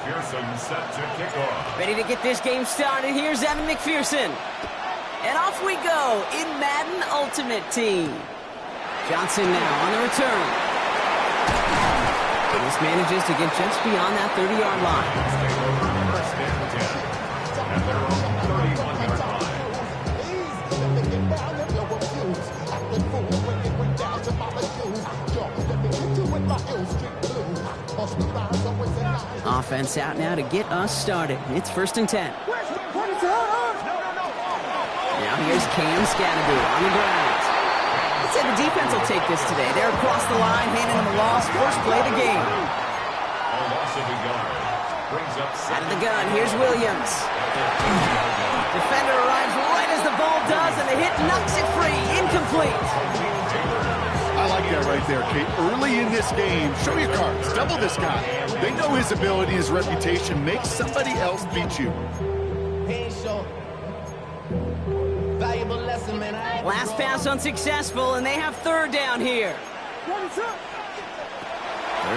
McPherson set to kick off. Ready to get this game started. Here's Evan McPherson. And off we go in Madden Ultimate Team. Johnson now on the return. This manages to get just beyond that 30-yard line. First and 10. At their own 31-yard line. Offense out now to get us started. It's first and 10. Now here's Cam Scadaboo on the ground. Let's say the defense will take this today. They're across the line, handing them a loss. First play of the game. Out of the gun, here's Williams. Defender arrives right as the ball does, and the hit knocks it free. Incomplete. I like that right there, Kate. Early in this game, show your cards. Double this guy. They know his ability, his reputation. Make somebody else beat you. Last pass unsuccessful, and they have third down here. Third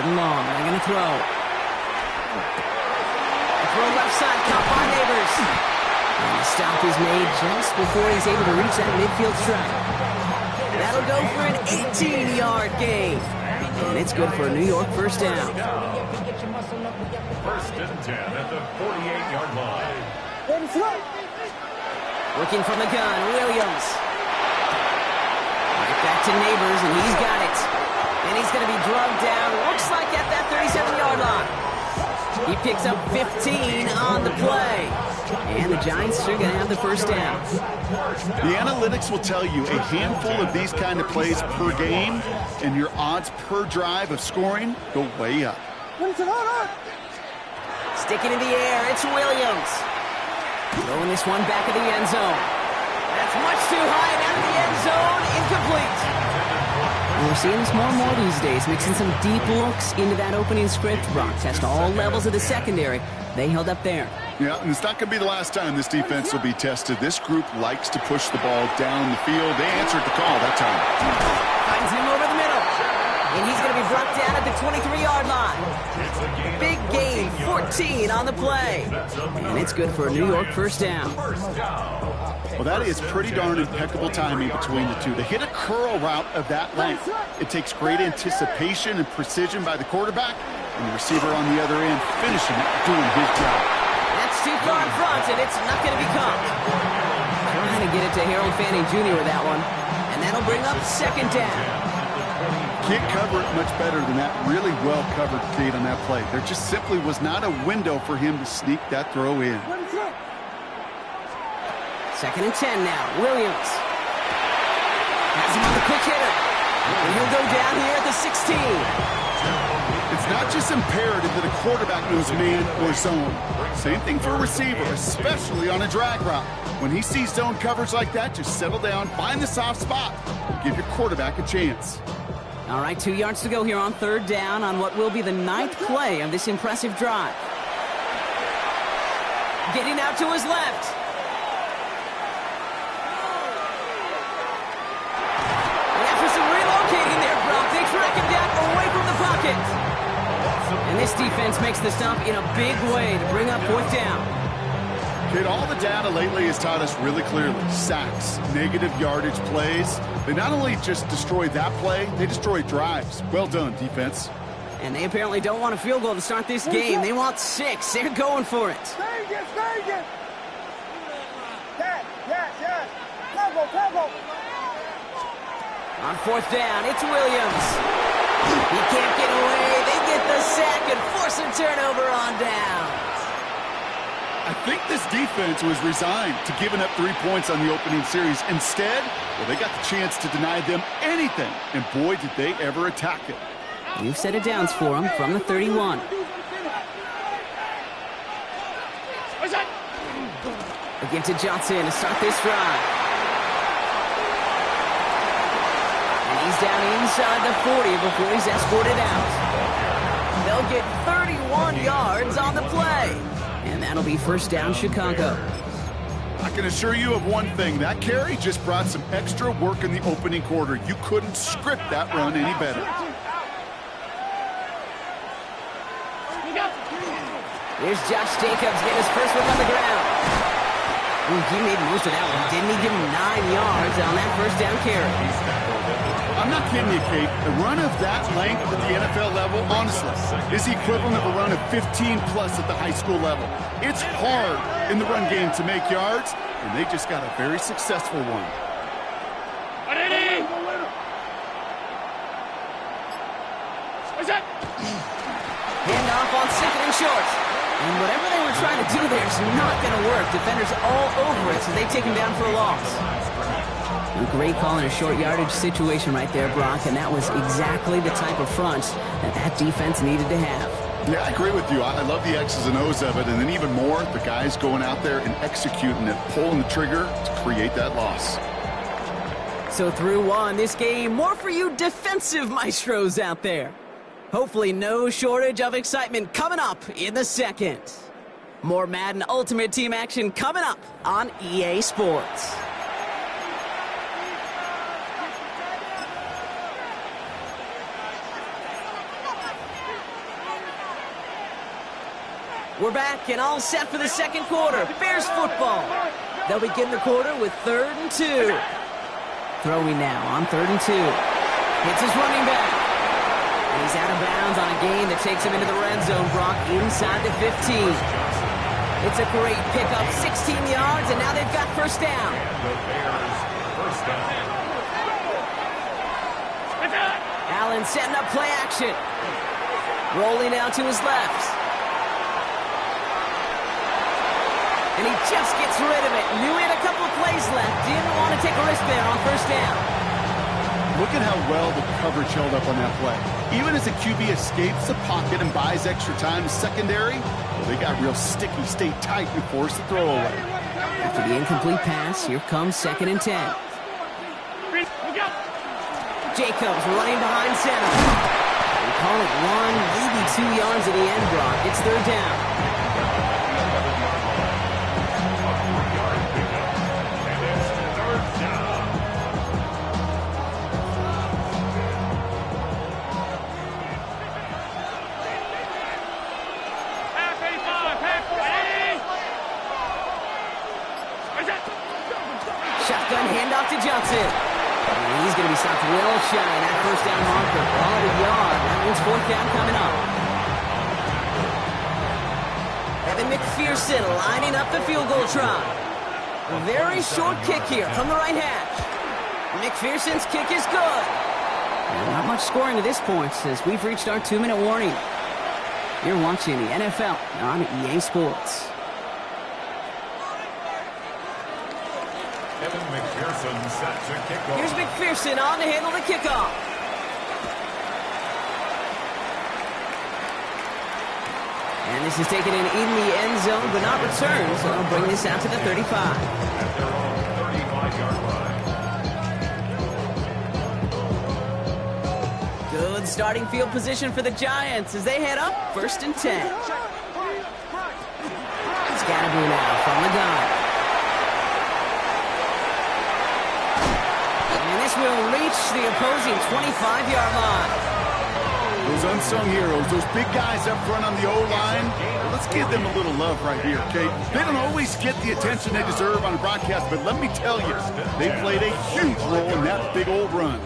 and long. They're going to throw. The throw left side, caught by Neighbors. And the stop is made just before he's able to reach that midfield strike. That'll go for an 18-yard gain. And it's good for a New York first down. First and 10 at the 48-yard line. Working from the gun, Williams. Right back to Neighbors, and he's got it. And he's going to be drugged down, looks like at that 37-yard line. He picks up 15 on the play. And the Giants are going to have the first down. The analytics will tell you a handful of these kind of plays per game, and your odds per drive of scoring go way up. Sticking in the air, it's Williams. Throwing this one back of the end zone. That's much too high and out of the end zone. Incomplete. We're seeing this more and more these days, mixing some deep looks into that opening script. Brock test all levels of the secondary. They held up there. Yeah, and it's not going to be the last time this defense will be tested. This group likes to push the ball down the field. They answered the call that time. Finds him over the middle. And he's going to be brought down at the 23-yard line. Big gain, 14 on the play. And it's good for a New York first down. Well, that is pretty darn impeccable timing between the two. To hit a curl route of that length, it takes great anticipation and precision by the quarterback, and the receiver on the other end finishing it, doing his job. That's too far in front, and it's not going to be caught. Trying to get it to Harold Fanning Jr. with that one, and that'll bring up second down. Can't cover it much better than that. Really well covered, Kate, on that play. There just simply was not a window for him to sneak that throw in. Second and 10 now. Williams has him on the quick hitter. And he'll go down here at the 16. It's not just imperative that a quarterback knows man or zone. Same thing for a receiver, especially on a drag route. When he sees zone coverage like that, just settle down, find the soft spot, give your quarterback a chance. All right, 2 yards to go here on third down on what will be the 9th play of this impressive drive. Getting out to his left. Jefferson relocating there, Brock. They track him down away from the pocket. And this defense makes the stop in a big way to bring up fourth down. Kid, all the data lately has taught us really clearly. Sacks, negative yardage plays. They not only just destroy that play, they destroy drives. Well done, defense. And they apparently don't want a field goal to start this game. They want 6. They're going for it. On fourth down, it's Williams. He can't get away. They get the sack and force a turnover on down. I think this defense was resigned to giving up 3 points on the opening series. Instead, well, they got the chance to deny them anything. And boy, did they ever attack it. You've set it downs for them from the 31. Again to Johnson to start this drive. And he's down inside the 40 before he's escorted out. They'll get 31 yards on the play. And that'll be first down, Chicago. I can assure you of one thing. That carry just brought some extra work in the opening quarter. You couldn't script that run any better. Here's Josh Jacobs getting his first one on the ground. Ooh, he made most of that one. Didn't he give him 9 yards on that first down carry? I'm not kidding you, Kate. A run of that length at the NFL level, honestly, is the equivalent of a run of 15-plus at the high school level. It's hard in the run game to make yards, and they just got a very successful one. Handoff on second and short. And whatever they were trying to do there is not going to work. Defenders all over it, so they take him down for a loss. A great call in a short yardage situation right there, Brock, and that was exactly the type of front that defense needed to have. Yeah, I agree with you. I love the X's and O's of it, and then even more, the guys going out there and executing it, pulling the trigger to create that loss. So through one, this game, more for you defensive maestros out there. Hopefully no shortage of excitement coming up in the second. More Madden Ultimate Team action coming up on EA Sports. We're back and all set for the second quarter. Bears football. They'll begin the quarter with 3rd and 2. Throwing now on 3rd and 2. Hits his running back. And he's out of bounds on a gain that takes him into the red zone, Brock, inside the 15. It's a great pickup, 16 yards, and now they've got first down. The Bears first down. Allen setting up play action. Rolling out to his left. And he just gets rid of it. Knew he had a couple of plays left. Didn't want to take a risk there on first down. Look at how well the coverage held up on that play. Even as the QB escapes the pocket and buys extra time to secondary, they got real sticky, stayed tight, and forced the throwaway. After the incomplete pass, here comes 2nd and 10. Jacobs running behind center. We call it 1, maybe 2 yards at the end, Brock. It's 3rd down. Shotgun handoff to Johnson. And he's going to be stopped well shy of that first down marker. All of a yard. That means 4th down coming up. Evan McPherson lining up the field goal try. A very short kick here from the right hash. McPherson's kick is good. Not much scoring to this point as we've reached our 2-minute warning. You're watching the NFL on EA Sports. Evan McPherson set to kick off. Here's McPherson on to handle the kickoff. And this is taken in the end zone, but not returned, so they'll bring this out to the 35. At their own 35-yard line. Good starting field position for the Giants as they head up 1st and 10. Scatterby now from the gun. Will reach the opposing 25-yard line. Those unsung heroes, those big guys up front on the O-line, let's give them a little love right here, okay? They don't always get the attention they deserve on a broadcast, but let me tell you, they played a huge role in that big old run.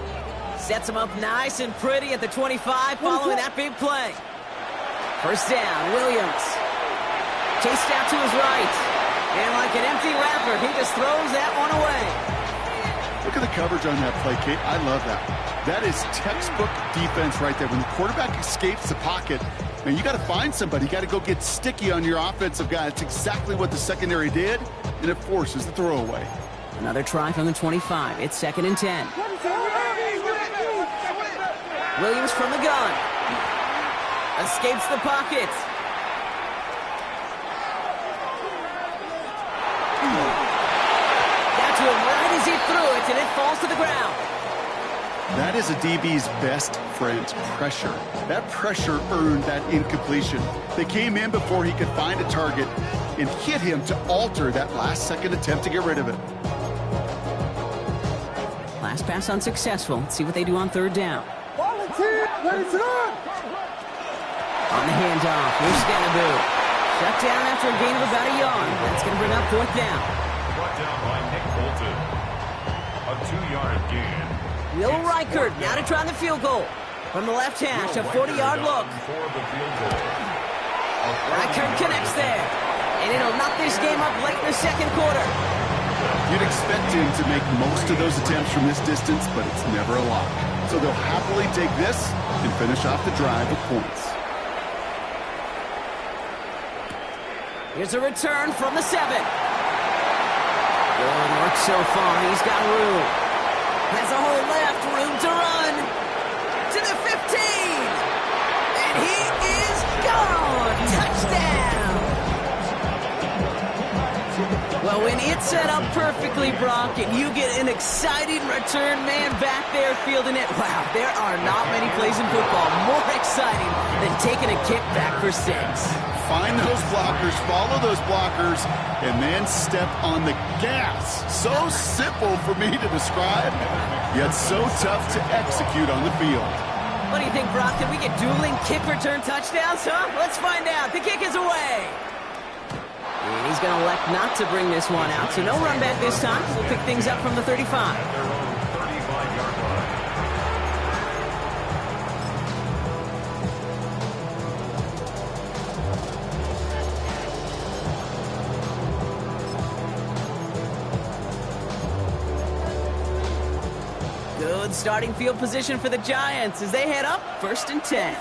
Sets them up nice and pretty at the 25 following that big play. First down, Williams. Chased out to his right. And like an empty wrapper, he just throws that one away. Look at the coverage on that play, Kate. I love that. That is textbook defense right there. When the quarterback escapes the pocket, man, you got to find somebody. You got to go get sticky on your offensive guy. That's exactly what the secondary did, and it forces the throwaway. Another try from the 25. It's 2nd and 10. Williams from the gun. Escapes the pocket. Got to him right as he threw it, and it falls to the ground. That is a DB's best friend, pressure. That pressure earned that incompletion. They came in before he could find a target and hit him to alter that last-second attempt to get rid of it. Last pass unsuccessful. Let's see what they do on 3rd down. On the handoff, here's Scatterby. Shut down after a gain of about a yard. That's going to bring up fourth down. Brought down by Nick Bolton. A 2-yard gain. Will Reichert now to try the field goal. From the left hash, a 40-yard look. For the field goal. Reichert connects there. And it'll knock this game up late in the second quarter. You'd expect him to make most of those attempts from this distance, but it's never a lock. So they'll happily take this and finish off the drive with points. Here's a return from the 7. Good work so far. He's got room. Has a whole left, room to run. To the 15. And he is gone. Touchdown. Well, when it's set up perfectly, Brock, and you get an exciting return man back there fielding it, wow, there are not many plays in football more exciting than taking a kick back for 6. Find those blockers, follow those blockers, and then step on the gas. So simple for me to describe, yet so tough to execute on the field. What do you think, Brock? Can we get dueling kick return touchdowns, huh? Let's find out. The kick is away. And he's going to elect not to bring this one out, so no run back this time. We'll pick things up from the 35. Their own 35-yard line. Good starting field position for the Giants as they head up 1st and 10.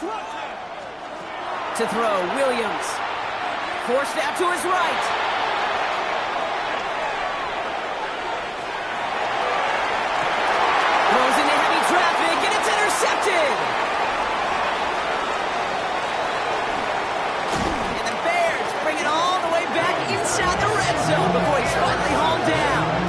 To throw, Williams. Forced out to his right. Throws into heavy traffic, and it's intercepted. And the Bears bring it all the way back inside the red zone before he's finally hauled down.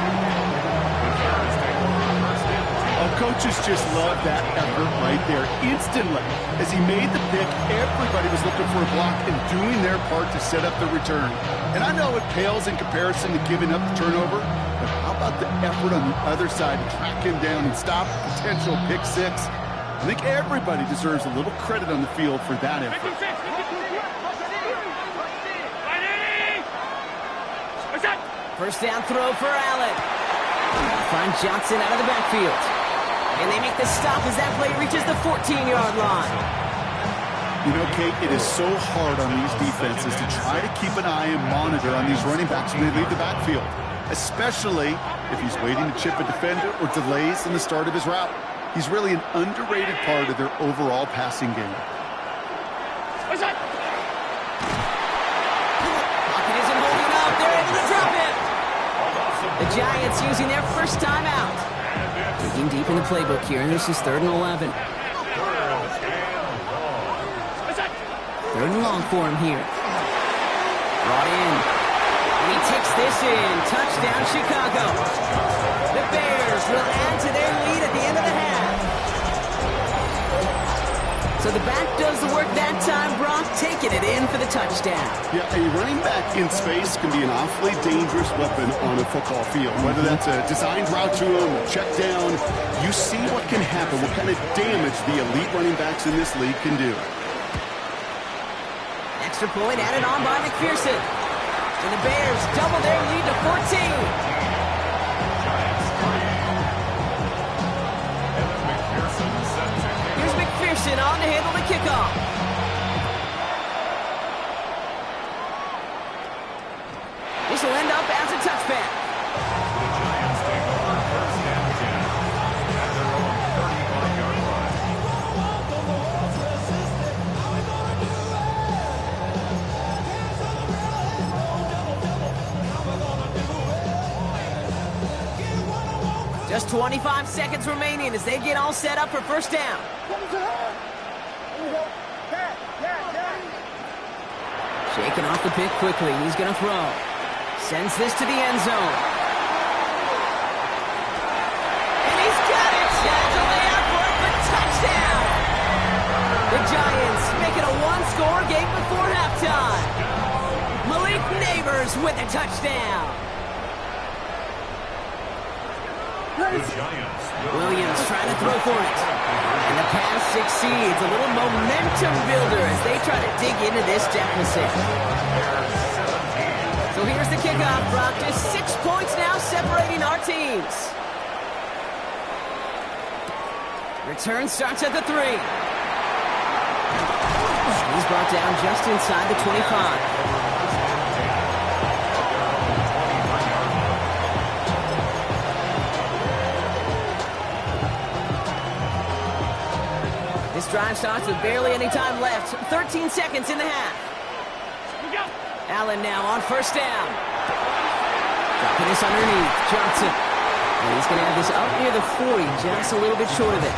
Coaches just love that effort right there. Instantly, as he made the pick, everybody was looking for a block and doing their part to set up the return. And I know it pales in comparison to giving up the turnover, but how about the effort on the other side to track him down and stop a potential pick 6? I think everybody deserves a little credit on the field for that effort. First down throw for Allen. Find Johnson out of the backfield. And they make the stop as that play reaches the 14-yard line. You know, Kate, it is so hard on these defenses to try to keep an eye and monitor on these running backs when they leave the backfield, especially if he's waiting to chip a defender or delays in the start of his route. He's really an underrated part of their overall passing game. Pocket isn't holding up. They're able to drop it. The Giants using their first time out. Digging deep in the playbook here, and this is 3rd and 11. 3rd and long for him here. Brought in. And he takes this in. Touchdown, Chicago. The Bears will add to their lead at the end of the half. So the back does the work that time, Brock, taking it in for the touchdown. Yeah, a running back in space can be an awfully dangerous weapon on a football field. Whether that's a designed route to him, a check down, you see what can happen, what kind of damage the elite running backs in this league can do. Extra point added on by McPherson. And the Bears double their lead to 14. Here's McPherson on to handle the kickoff. This will end up as a touchback. The Giants take over 1st and 10 at their own 35-yard line. Just 25 seconds remaining as they get all set up for first down. Shaking off the pick quickly. He's going to throw. Sends this to the end zone. And he's got it. That's a layup for a touchdown. The Giants make it a one-score game before halftime. Malik Neighbors with a touchdown. Williams trying to throw for it. And the pass succeeds. A little momentum builder as they try to dig into this deficit. So here's the kickoff, Brock. Just 6 points now separating our teams. Return starts at the 3. He's brought down just inside the 25. This drive starts with barely any time left. 13 seconds in the half. Allen now on first down. Dropping this underneath. Johnson. And he's going to have this up near the 40, just a little bit short of it.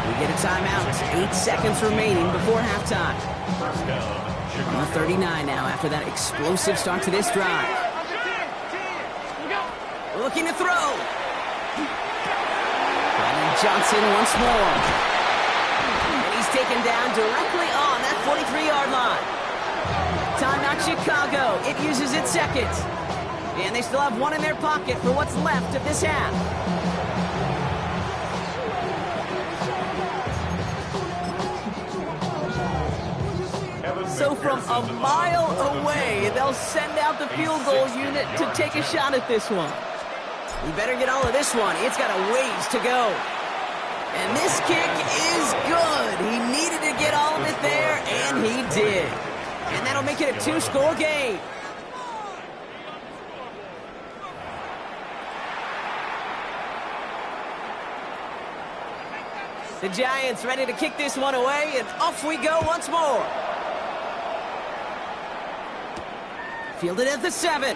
We get a timeout. 8 seconds remaining before halftime. On the 39 now after that explosive start to this drive. Looking to throw. Brandon Johnson once more. And he's taken down directly on that 43-yard line. Timeout Chicago. It uses its second. And they still have one in their pocket for what's left of this half. So from a mile away, they'll send out the field goal unit to take a shot at this one. We better get all of this one. It's got a ways to go. And this kick is good. He needed to get all of it there, and he did. And that'll make it a 2-score game. The Giants ready to kick this one away, and off we go once more. Fielded at the 7.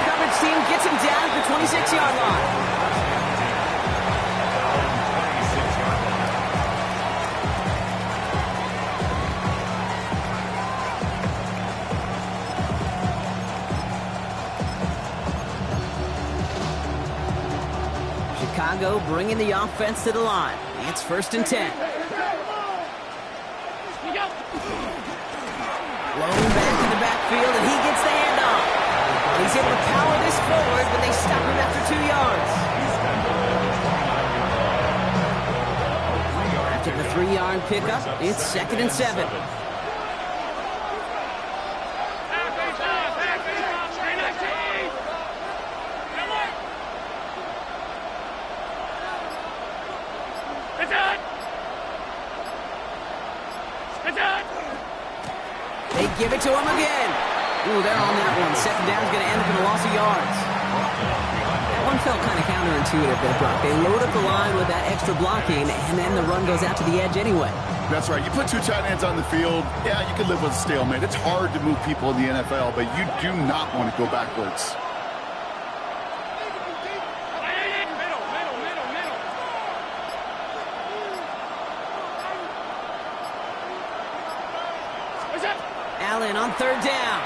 Coverage team gets him down at the 26-yard line. Chicago bringing the offense to the line. It's 1st and 10. Blown back in the backfield, and he gets the handoff. He's able to power this forward, but they stop him after 2 yards. After the 3-yard pickup, it's 2nd and 7. They give it to him again. Ooh, they're on that one. 2nd down's going to end up in a loss of yards. That one felt kind of counterintuitive there, Brock. They load up the line with that extra blocking, and then the run goes out to the edge anyway. That's right. You put 2 tight ends on the field, yeah, you can live with a stalemate. It's hard to move people in the NFL, but you do not want to go backwards. Allen on 3rd down.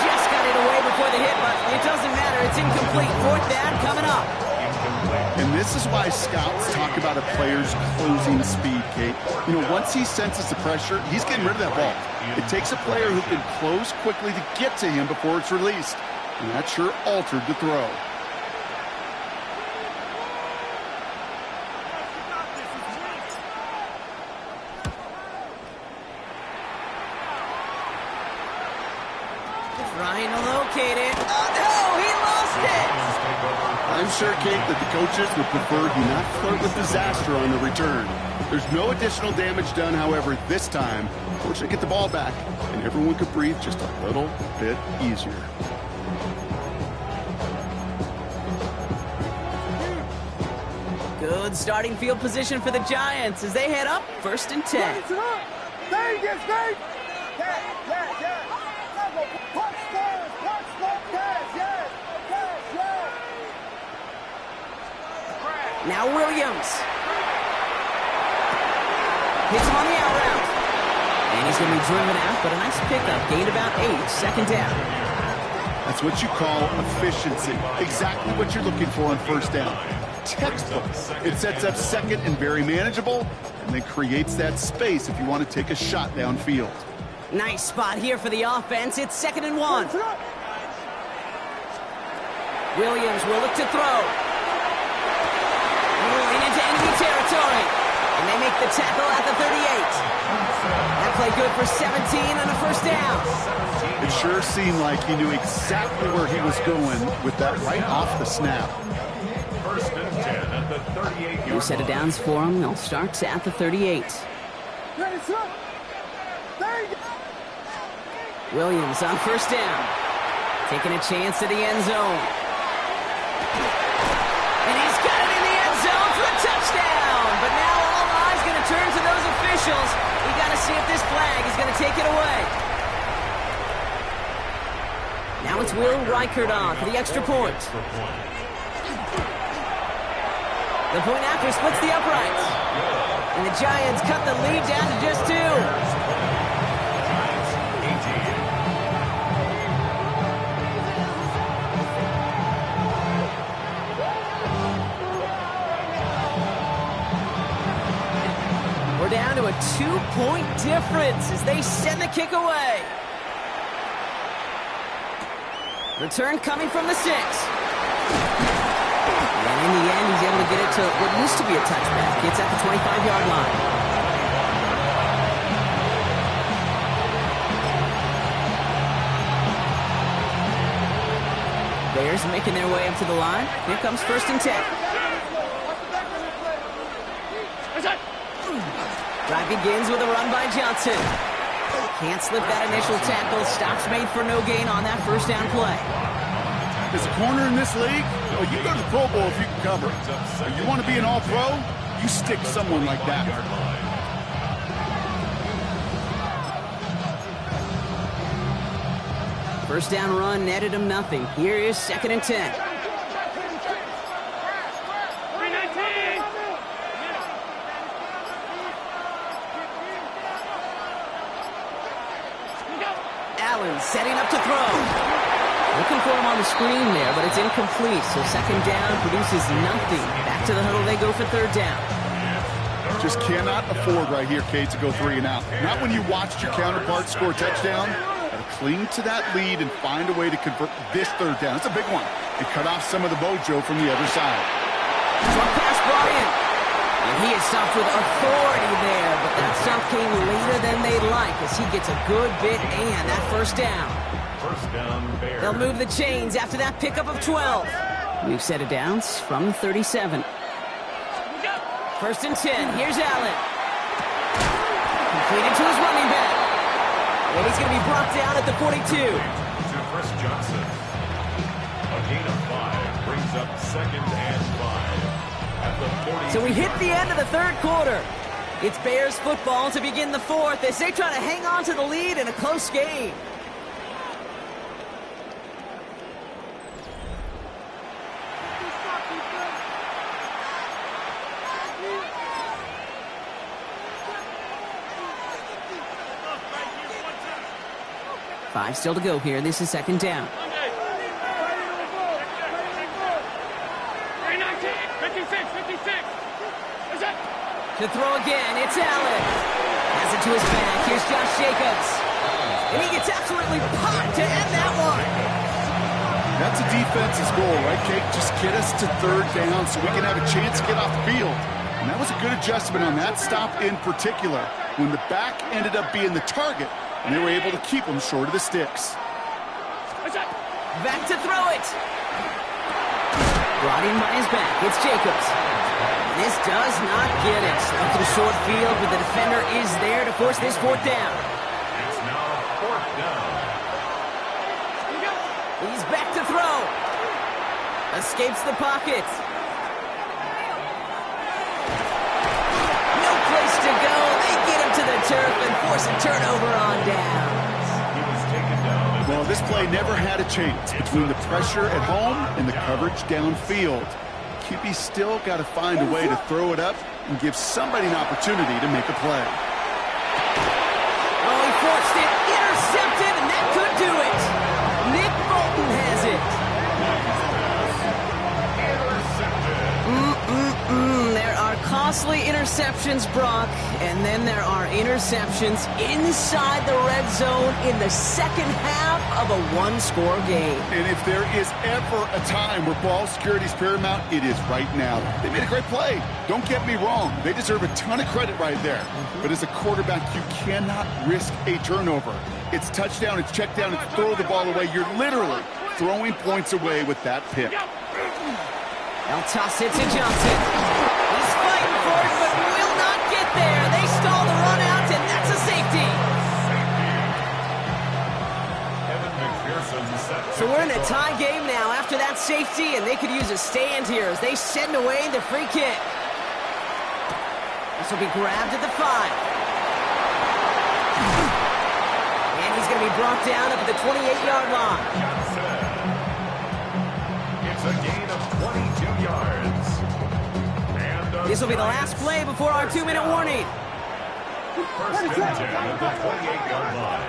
Just got it away before the hit, but it doesn't matter. It's incomplete. 4th down coming up. And this is why scouts talk about a player's closing speed, Kate. You know, once he senses the pressure, he's getting rid of that ball. It takes a player who can close quickly to get to him before it's released. And that sure altered the throw. Trying to locate it. Oh, no! He lost it! I'm sure, Kate, that the coaches would prefer he not flirt with disaster on the return. There's no additional damage done, however, this time. Fortunately, get the ball back, and everyone could breathe just a little bit easier. Good starting field position for the Giants as they head up 1st and 10. Now Williams. Hits him on the out route. And he's going to be driven out, but a nice pickup. Gained about 8, 2nd down. That's what you call efficiency. Exactly what you're looking for on 1st down. Textbook. It sets up 2nd and very manageable, and then creates that space if you want to take a shot downfield. Nice spot here for the offense. It's 2nd and 1. Williams will look to throw. Moving into enemy territory. And they make the tackle at the 38. That play good for 17 and a first down. It sure seemed like he knew exactly where he was going with that right off the snap. First and 10 at the 38-yard New set of downs for them. They'll start at the 38. Williams on first down. Taking a chance at the end zone. And he's got it in the end zone for a touchdown. But now all eyes going to turn to those officials. We got to see if this flag is going to take it away. Now it's Will Reichert on for the extra point. The point after splits the uprights. And the Giants cut the lead down to just 2. We're down to a 2-point difference as they send the kick away. Return coming from the 6. And in the end, he's able to get it to what used to be a touchback. It's at the 25-yard line. Bears making their way up to the line. Here comes first and 10. Drive begins with a run by Johnson. Can't slip that initial tackle. Stops made for no gain on that first down play. As a corner in this league, well, you go to the Pro Bowl if you can cover. You want to be an all-pro, you stick someone like that. First down run netted him nothing. Here is second and 10. Allen setting up to throw. Looking for him on the screen there, but it's incomplete. So second down produces nothing. Back to the huddle they go for third down. Just cannot afford right here, Kate, to go 3 and out. Not when you watched your counterpart score a touchdown. Gotta cling to that lead and find a way to convert this third down. It's a big one. And cut off some of the mojo from the other side. Short pass brought in. And he is stopped with authority there, but that stop came later than they'd like as he gets a good bit and that first down. First down, Bears. They'll move the chains after that pickup of 12. New set of downs from 37. First and 10. Here's Allen. Completed to his running back. And he's going to be brought down at the 42. To Chris Johnson. A gain of 5 brings up second and 5 at the 40. So we hit the end of the third quarter. It's Bears football to begin the fourth as they try to hang on to the lead in a close game. Five still to go here. This is second down. To throw again, it's Allen. Has it to his back. Here's Josh Jacobs. And he gets absolutely popped to end that one. That's a defense's goal, right, Kate? Just get us to third down so we can have a chance to get off the field. And that was a good adjustment on that stop in particular, when the back ended up being the target, and they were able to keep him short of the sticks. Back to throw it. Brought in by his back. It's Jacobs. This does not get it. Looking short field, but the defender is there to force this fourth down. It's now fourth down. He's back to throw. Escapes the pocket. No place to go. They get him to the turf and force a turnover on downs. He was taken down. Well, this play never had a chance between the pressure at home and the coverage downfield. QB still got to find a way to throw it up and give somebody an opportunity to make a play. Oh, he forced it. Intercepted, and that could do it. Nick Bolton has it. Intercepted. There are costly interceptions, Brock, and then there are interceptions inside the red zone in the second half of a one-score game. And if there is ever a time where ball security is paramount, it is right now. They made a great play. Don't get me wrong. They deserve a ton of credit right there. But as a quarterback, you cannot risk a turnover. It's touchdown, it's check down, it's throw the ball away. You're literally throwing points away with that pick. They'll toss it to Johnson. He's fighting for it, but will not get there. They stall the run out, and that's a safety. So we're in a tie game now after that safety, and they could use a stand here as they send away the free kick. This will be grabbed at the 5. And he's going to be brought down up at the 28-yard line. It's a gain of 22 yards. This will be the last play before our 2-minute warning. First and 10 at the 28-yard line.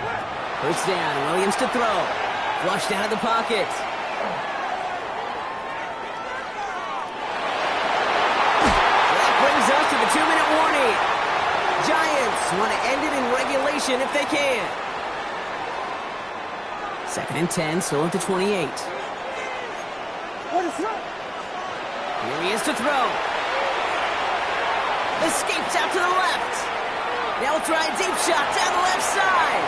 First down, Williams to throw. Flushed out of the pocket. That brings us to the 2-minute warning. Giants want to end it in regulation if they can. Second and 10, still at the 28. Here he is to throw. Escapes out to the left. Now we'll try a deep shot down the left side.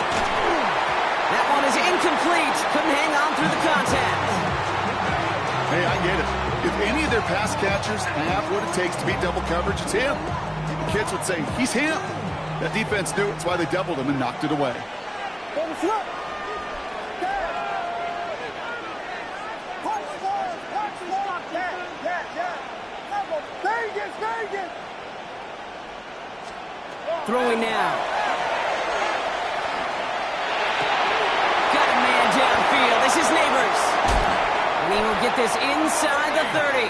That one is incomplete. Couldn't hang on through the contact. Hey, I get it. If any of their pass catchers have what it takes to beat double coverage, it's him. Kids would say, he's him. That defense knew it. That's why they doubled him and knocked it away. Throwing now. Got a man downfield. This is Neighbors. And he will get this inside the 30.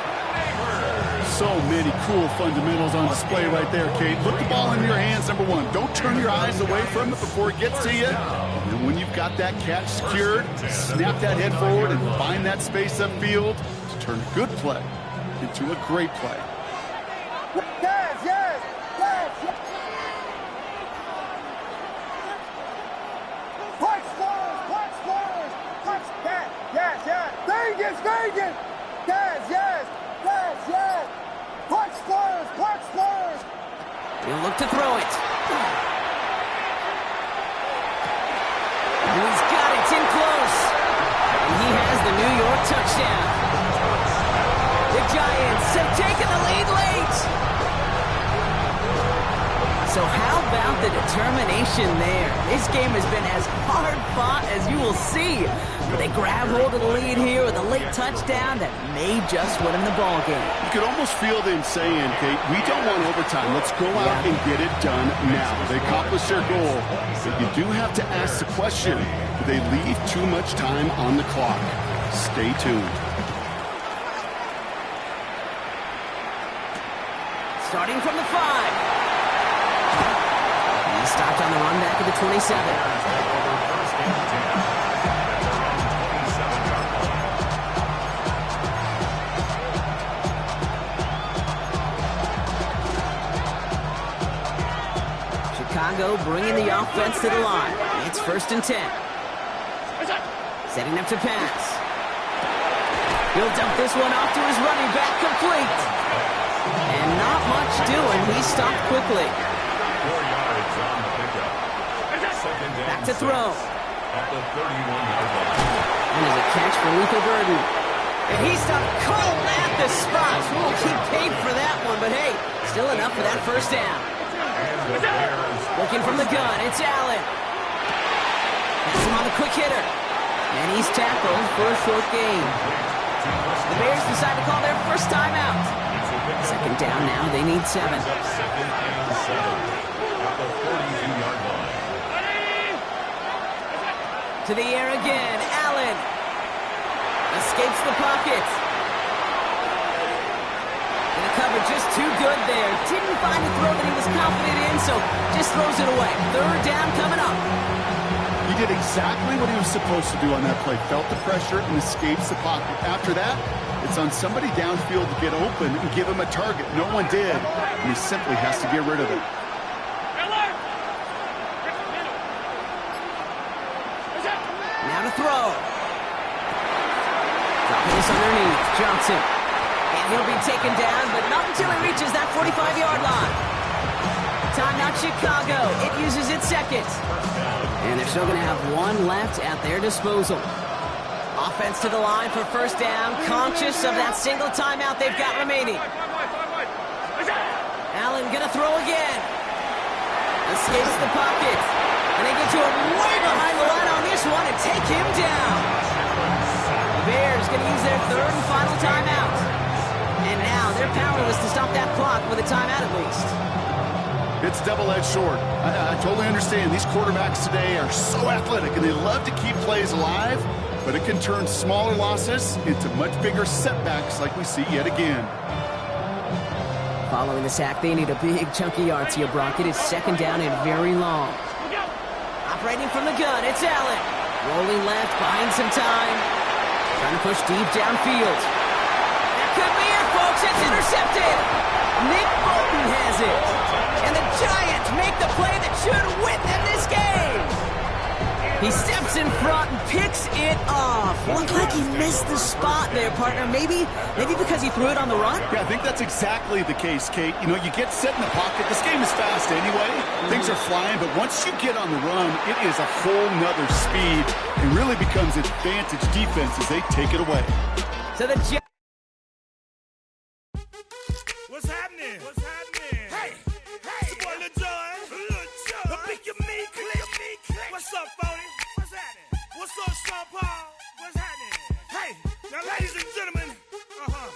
So many cool fundamentals on display right there, Kate. Put the ball in your hands, number one. Don't turn your eyes away from it before it gets to you. And then when you've got that catch secured, snap that head forward and find that space upfield to turn a good play into a great play. He'll look to throw it. And he's got it. It's in close. And he has the New York touchdown. The Giants have taken the lead late. So how about the determination there? This game has been as hard fought as you will see. But they grab hold of the lead here with a late touchdown that may just win them the ball game. You could almost feel them saying, Kate, we don't want overtime. Let's go out and get it done now. They accomplished their goal. But you do have to ask the question, do they leave too much time on the clock? Stay tuned. Starting from the 5. He stopped on the run back at the 27. Chicago bringing the offense to the line. It's first and 10. Setting up to pass. He'll dump this one off to his running back, complete. And not much doing. He stopped quickly. 4 yards on the pickup. Back to throw. At the 31-yard line. And there's a catch for Luther Burden. And he stopped cold at the spot. We'll keep paid for that one, but hey, still enough for that first down. Looking from the gun, it's Allen. That's him on the quick hitter. And he's tackled for a short gain. The Bears decide to call their first timeout. Second down now, they need 7. Second and 7 at the 42-yard line. To the air again, Allen. Escapes the pocket. And the cover just too good there. Didn't find a throw that he was confident in, so just throws it away. Third down coming up. He did exactly what he was supposed to do on that play. Felt the pressure and escapes the pocket. After that, it's on somebody downfield to get open and give him a target. No one did. and he simply has to get rid of it. Now to throw. Dropping this underneath. Johnson. And he'll be taken down, but not until he reaches that 45-yard line. Timeout Chicago. It uses its second. And they're still going to have one left at their disposal. Offense to the line for first down, conscious of that single timeout they've got remaining. Allen gonna throw again. Escapes the pocket. And they get to him way behind the line on this one and take him down. The Bears gonna use their third and final timeout. And now they're powerless to stop that clock with a timeout at least. It's double-edged sword. I totally understand. These quarterbacks today are so athletic, and they love to keep plays alive, but it can turn smaller losses into much bigger setbacks like we see yet again. Following the sack, they need a big chunky yards here, Brock. It is second down and very long. Operating from the gun, it's Allen. Rolling left, buying some time. Trying to push deep downfield. That could be it, folks. It's intercepted. Nick Bolton has it. And the Giants make the play that should win them this game. He steps in front and picks it off. Looked like he missed the spot there, partner. Maybe because he threw it on the run? Yeah, I think that's exactly the case, Kate. You know, you get set in the pocket. This game is fast anyway. Things are flying, but once you get on the run, it is a whole nother speed. It really becomes advantage defense as they take it away. So the What's happening? What's happening? Hey, it's your boy Lil Jon. The pick your me click. What's up, Phony? What's happening? What's up, Sean Paul? What's happening? Hey, now ladies and gentlemen,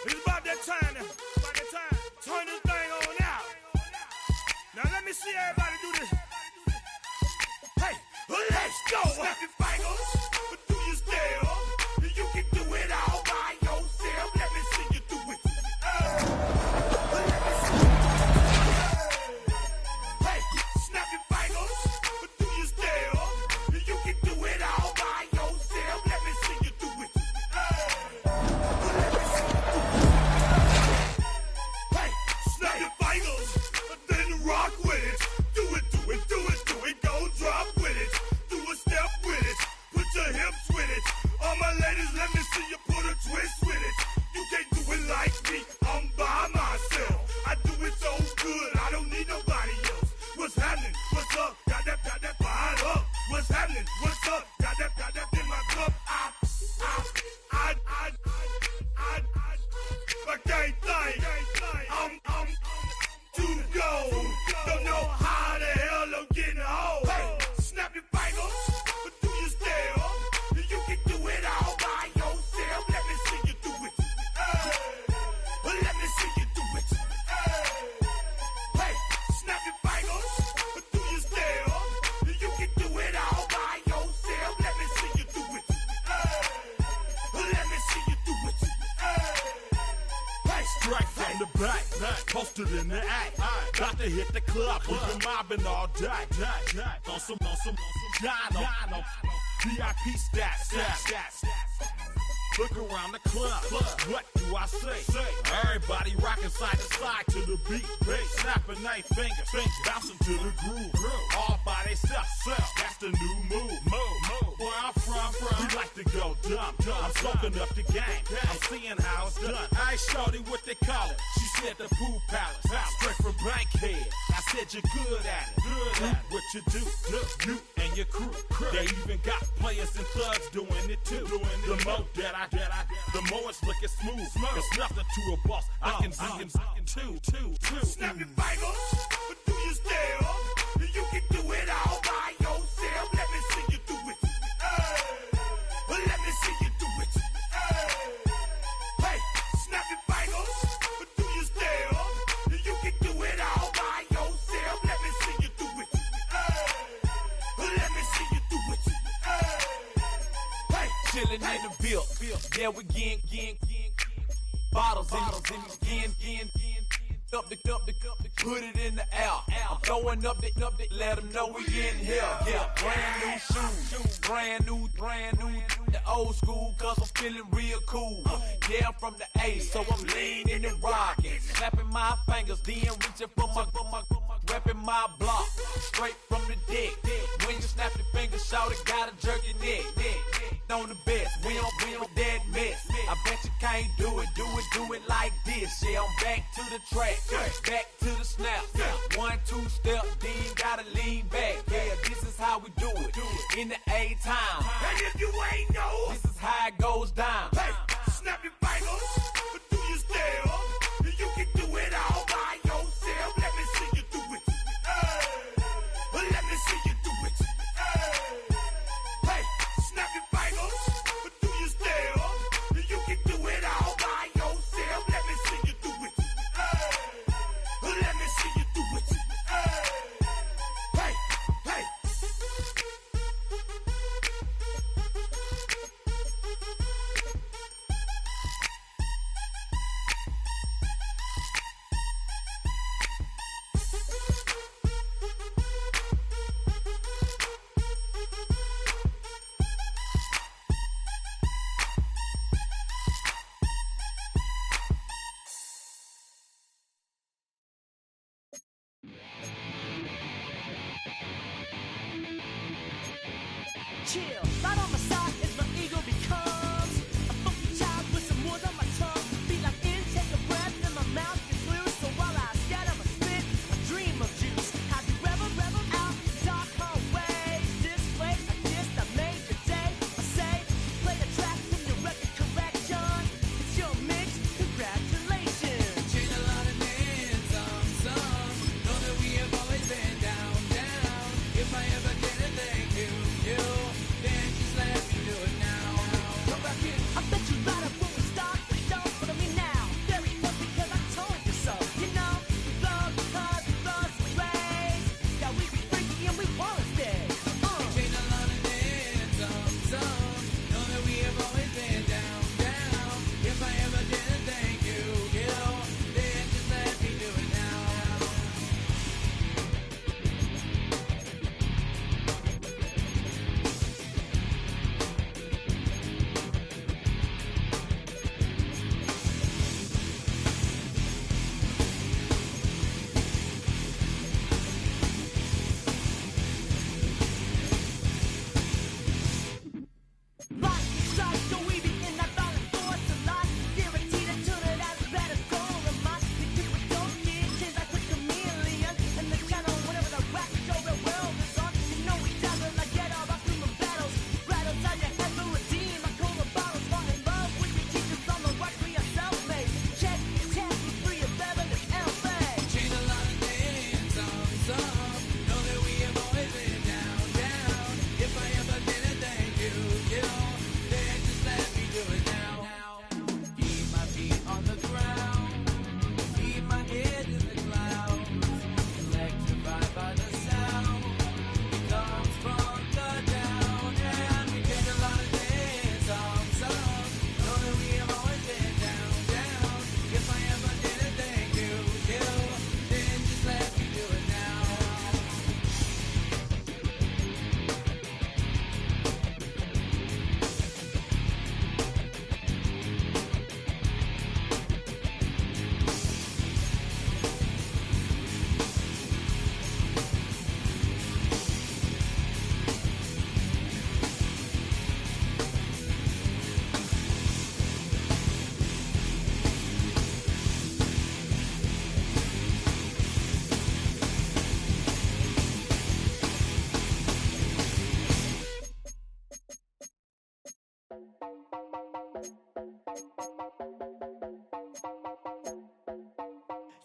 it's about that time. Turn this thing on out. Now let me see everybody do this. Hey, let's go. Snap your fingers, but do you still? You can do it all by yourself. Let me see you do it. Posted in the act, got to hit the club. We've been mobbing all day. On some Dino, VIP stats. Look around the club. What do I say? Everybody rocking side to side to the beat. Snapping their fingers, bouncing to the groove. All by themselves. That's the new move. Where I'm from, we like to go dumb. I'm soaking up the game. I'm seeing how it's done. I ain't shorty what they call it. She said the pool palace. Straight from Bankhead. I said you're good at it. What you do, you and your crew. They even got players and thugs doing it too. The more the more it's looking smooth. It's nothing to a boss. I can see him too. Snap your fingers, but do you still? You can do it all by yourself. Let me see you do it. Let me see you do it. Hey, snap your fingers, but do you still? You can do it all by yourself. Let me see you do it. Let me see you do it. Hey, chillin' in the bill. Yeah, we again. Bottles in again. put it in the air. I'm throwing up the, let them know we in here. Yeah, brand new shoes, brand new, the old school, cause I'm feeling real cool. Yeah, I'm from the A, so I'm leaning and rocking, snapping my fingers, then reaching for my, repping my block, straight from the deck. When you snap your fingers, shout it, gotta jerk your neck. On the best, we don't that mess. I bet you can't do it like this. Yeah, I'm back to the track, back to the snap. 1, 2 step, then gotta lean back. Yeah, this is how we do it in the A-time. And if you ain't know, This is how it goes down. hey, snap your fingers, but do your step. You can do it all by yourself. Let me see you do it. Hey, let me see you do it. Hey, snap your fingers, but do your step. You can do it all by yourself. Let me see you do it. Let me see you do it. Hey, hey. Chill, right on my side as my ego becomes a funky child with some words on my tongue. Feel like in, take a breath, and my mouth gets loose. So while I scatter my spit, I dream of juice. Have you rebel out, dark hallways? This way, I guess I made the day. I say, play the track from your record collection. It's your mix, congratulations. Change a lot of names, some know that we have always been down. If I ever get a thank you, then just let me do it now. Come back in. I bet you right up when we start the show, but I mean now, very close because I told you so. You know, we blow because we blow some rays. Yeah, we be freaky and we wanna stay. Change a lot of names, some know that we have always been down. If I ever get a thank you, then just let me do it now. Life is short, so we be in that violent force of life. Guaranteed to turn it out better goal of mine. We do it, don't get kids like a chameleon. And the channel, whenever the rap show, the world is on. You know we dazzle, I get all about human battles. Rattles out your head to redeem. I call the bottles, fall in love with your teachers on the right, we are self-made. Check, test, we free of Bevan and L.A. Change a lot of names, some know that we have always been down. If I ever get a thank you, then just let me do it now. Keep my feet on the ground, keep my head in the clouds, electrified by the sound. It comes from the down, and we get a lot of names, some know that we have always been down. If I ever get a thank you, then just let me do it now.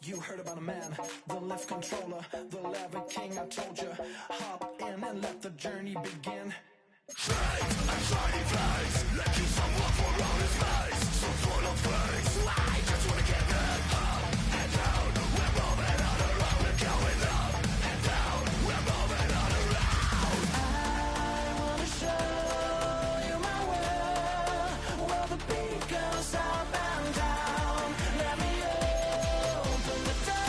You heard about a man, the lift controller, the lever king. I told you, hop in and let the journey begin. I wanna show you my world, where the beat goes up and down. Let me open the door.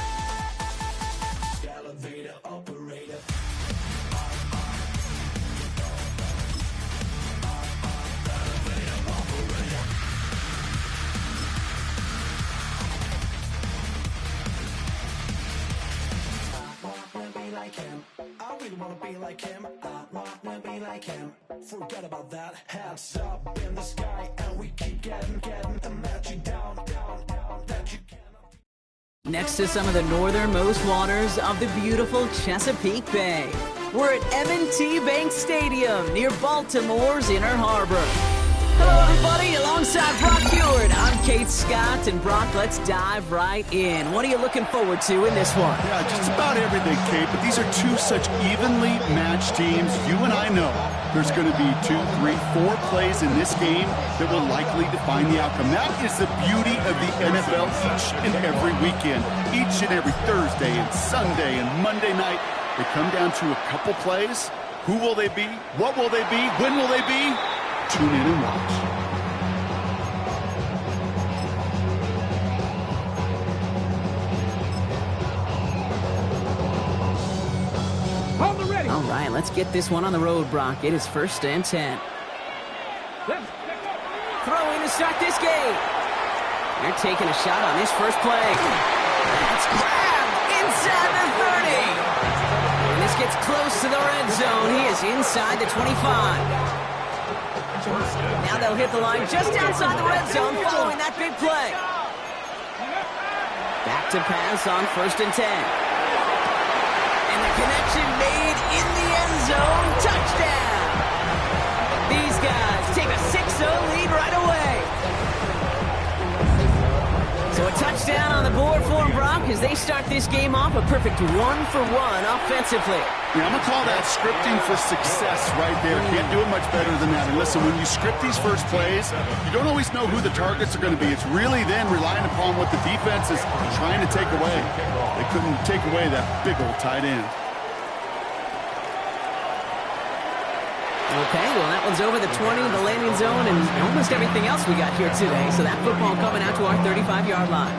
like him. I wanna be like him. Forget about that. Hands up in the sky, and we keep getting the magic down, that you cannot. Next to some of the northernmost waters of the beautiful Chesapeake Bay, we're at M&T Bank Stadium near Baltimore's Inner Harbor. Hello, everybody. Alongside Brock Hewitt, I'm Kate Scott. And Brock, let's dive right in. What are you looking forward to in this one? Yeah, just about everything, Kate, but these are two such evenly matched teams. You and I know there's going to be 2, 3, 4 plays in this game that will likely define the outcome. That is the beauty of the NFL each and every weekend. Each and every Thursday and Sunday and Monday night, they come down to a couple plays. Who will they be? What will they be? When will they be? Tune in and watch. All right, let's get this one on the road, Brock. It is 1st and 10. Throwing to start this game. They're taking a shot on this first play. That's grabbed inside the 30. And this gets close to the red zone. He is inside the 25. Now they'll hit the line just outside the red zone following that big play. Back to pass on 1st and 10. And the connection made in the end zone. Touchdown! These guys take a 6-0 lead right away. So a touchdown on the board for them, Brock, as they start this game off a perfect 1-for-1 offensively. Yeah, I'm going to call that scripting for success right there. Can't do it much better than that. And listen, when you script these first plays, you don't always know who the targets are going to be. It's really then relying upon what the defense is trying to take away. They couldn't take away that big old tight end. Okay, well, that one's over the 20, the landing zone, and almost everything else we got here today. So that football coming out to our 35-yard line.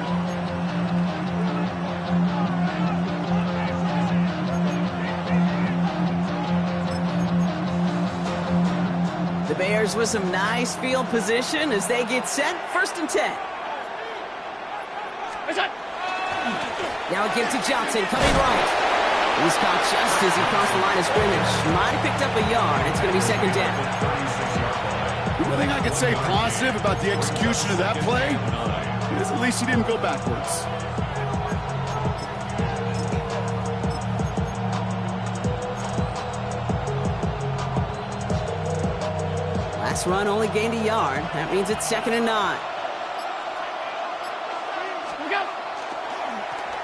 The Bears with some nice field position as they get set. 1st and 10. Now a give to Johnson, coming right. He's caught just as he crossed the line of scrimmage. Might have picked up a yard. It's going to be 2nd down. The only thing I could say positive about the execution of that play is at least he didn't go backwards. Last run only gained a yard. That means it's 2nd and 9.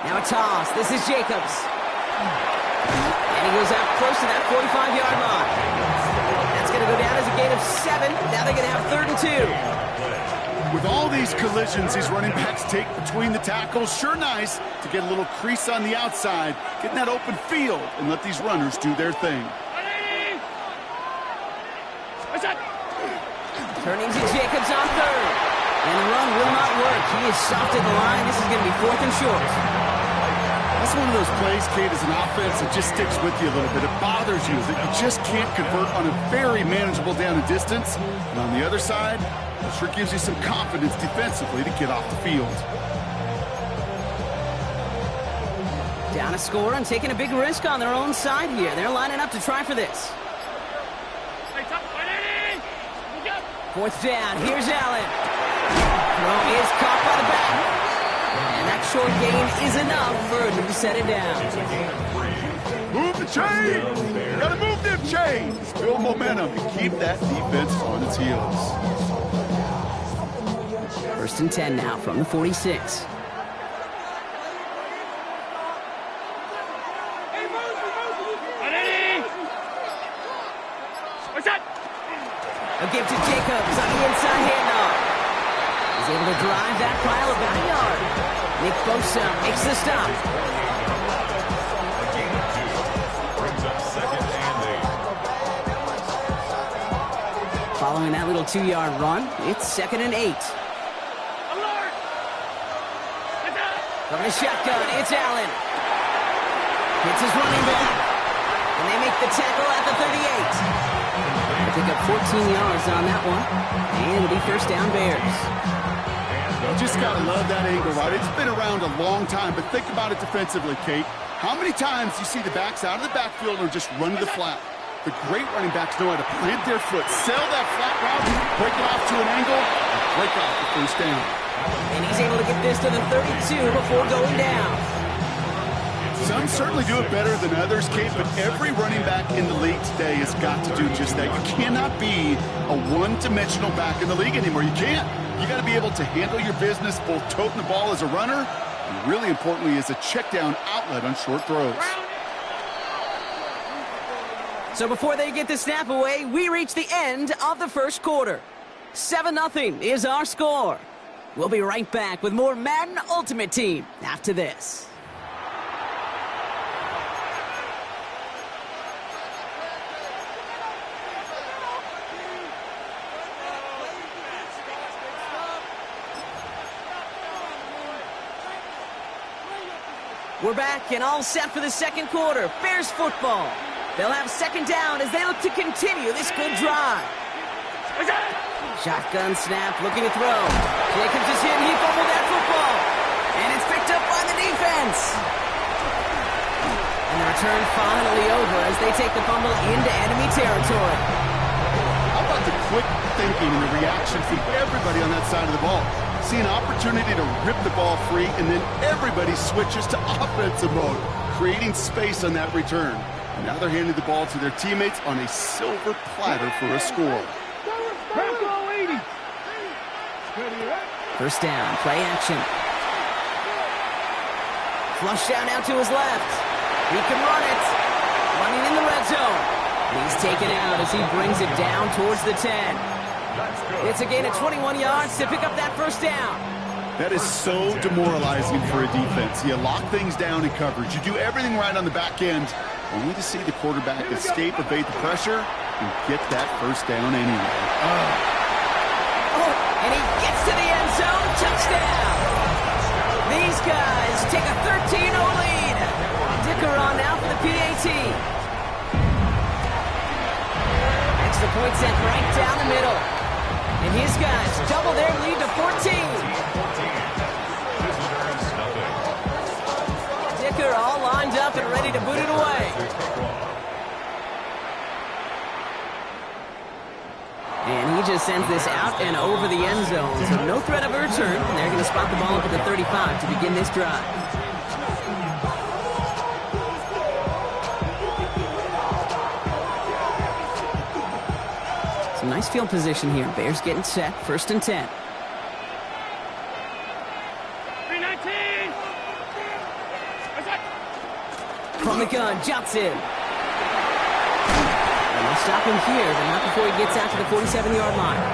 Now a toss. This is Jacobs. And he goes out close to that 45-yard line. That's going to go down as a gain of 7. Now they're going to have 3rd and 2. With all these collisions these running backs take between the tackles, sure nice to get a little crease on the outside, get in that open field, and let these runners do their thing. Turning to Jacobs on 3rd. And the run will not work. He is soft at the line. This is going to be 4th and short. That's one of those plays, Kate, as an offense that just sticks with you a little bit. It bothers you that you just can't convert on a very manageable down and distance. And on the other side, it sure gives you some confidence defensively to get off the field. Down a score and taking a big risk on their own side here. They're lining up to try for this. 4th down. Here's Allen. Throw is caught by the back. And that short gain is enough for him to set it down. Move the chains! You gotta move them chains! Build momentum and keep that defense on its heels. 1st and 10 now from the 46. A give to Jacobs on the inside handoff. He's able to drive that pile about a yard. Nick Bosa makes the stop. Brings up 2nd and 8. Following that little 2-yard run, it's 2nd and 8. From the shotgun, it's Allen. Hits his running back. And they make the tackle at the 38. They pick up 14 yards on that one. And it'll be 1st down Bears. You just gotta love that angle, right? It's been around a long time, but think about it defensively, Kate. How many times do you see the backs out of the backfield or just run to the flat? The great running backs know how to plant their foot, sell that flat route, break it off to an angle, and break off the first down. And he's able to get this to the 32 before going down. Some certainly do it better than others, Kate, but every running back in the league today has got to do just that. You cannot be a one-dimensional back in the league anymore. You can't. You got to be able to handle your business, both toting the ball as a runner, and really importantly as a check-down outlet on short throws. So before they get the snap away, we reach the end of the first quarter. 7-0 is our score. We'll be right back with more Madden Ultimate Team after this. We're back and all set for the second quarter. Bears football. They'll have second down as they look to continue this good drive. Shotgun snap, looking to throw. Jacobs is hit, he fumbled that football. And it's picked up by the defense. And the return finally over as they take the fumble into enemy territory. How about the quick thinking and the reaction from everybody on that side of the ball? See an opportunity to rip the ball free, and then everybody switches to offensive mode, creating space on that return. And now they're handing the ball to their teammates on a silver platter for a score. First down, play action. Flush down out to his left. He can run it. Running in the red zone. He's taken out as he brings it down towards the 10. It's a gain of 21 yards to pick up that first down. That is so demoralizing for a defense. You lock things down in coverage. You do everything right on the back end, only to see the quarterback escape, evade the pressure, and get that first down anyway. And he gets to the end zone. Touchdown. These guys take a 13-0 lead. Dicker on now for the PAT. Extra point sent right down the middle. And his guys double their lead to 14. Dicker all lined up and ready to boot it away. And he just sends this out and over the end zone. So no threat of a return. And they're going to spot the ball up at the 35 to begin this drive. Some nice field position here. Bears getting set. First and 10. 319. From the gun, Johnson. And they'll stop him here, but not before he gets out to the 47-yard line.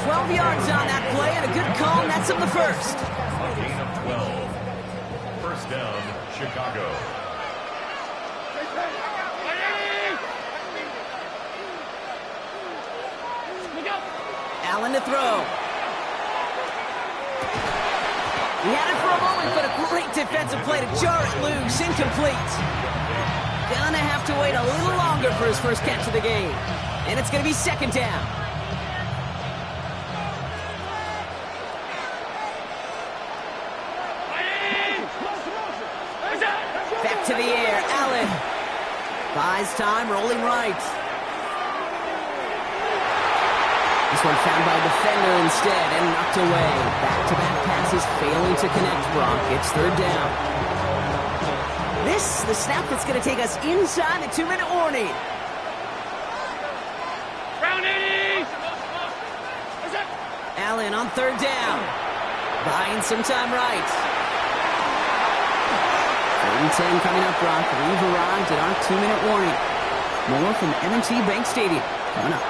12 yards on that play, and a good call, and that's him the first. A gain of 12. First down, Chicago. Allen to throw. He had it for a moment, but a great defensive play to jar it loose. Incomplete. Gonna have to wait a little longer for his first catch of the game. And it's gonna be second down. Back to the air, Allen. Buys time, rolling right. This one found by a defender instead and knocked away. Back-to-back passes failing to connect, Brock. It's third down. This, the snap that's going to take us inside the 2-minute warning. Round 80. Allen on third down. Buying some time right. 3rd and 10 coming up, Brock. We've arrived at our 2-minute warning. More from M&T Bank Stadium coming up.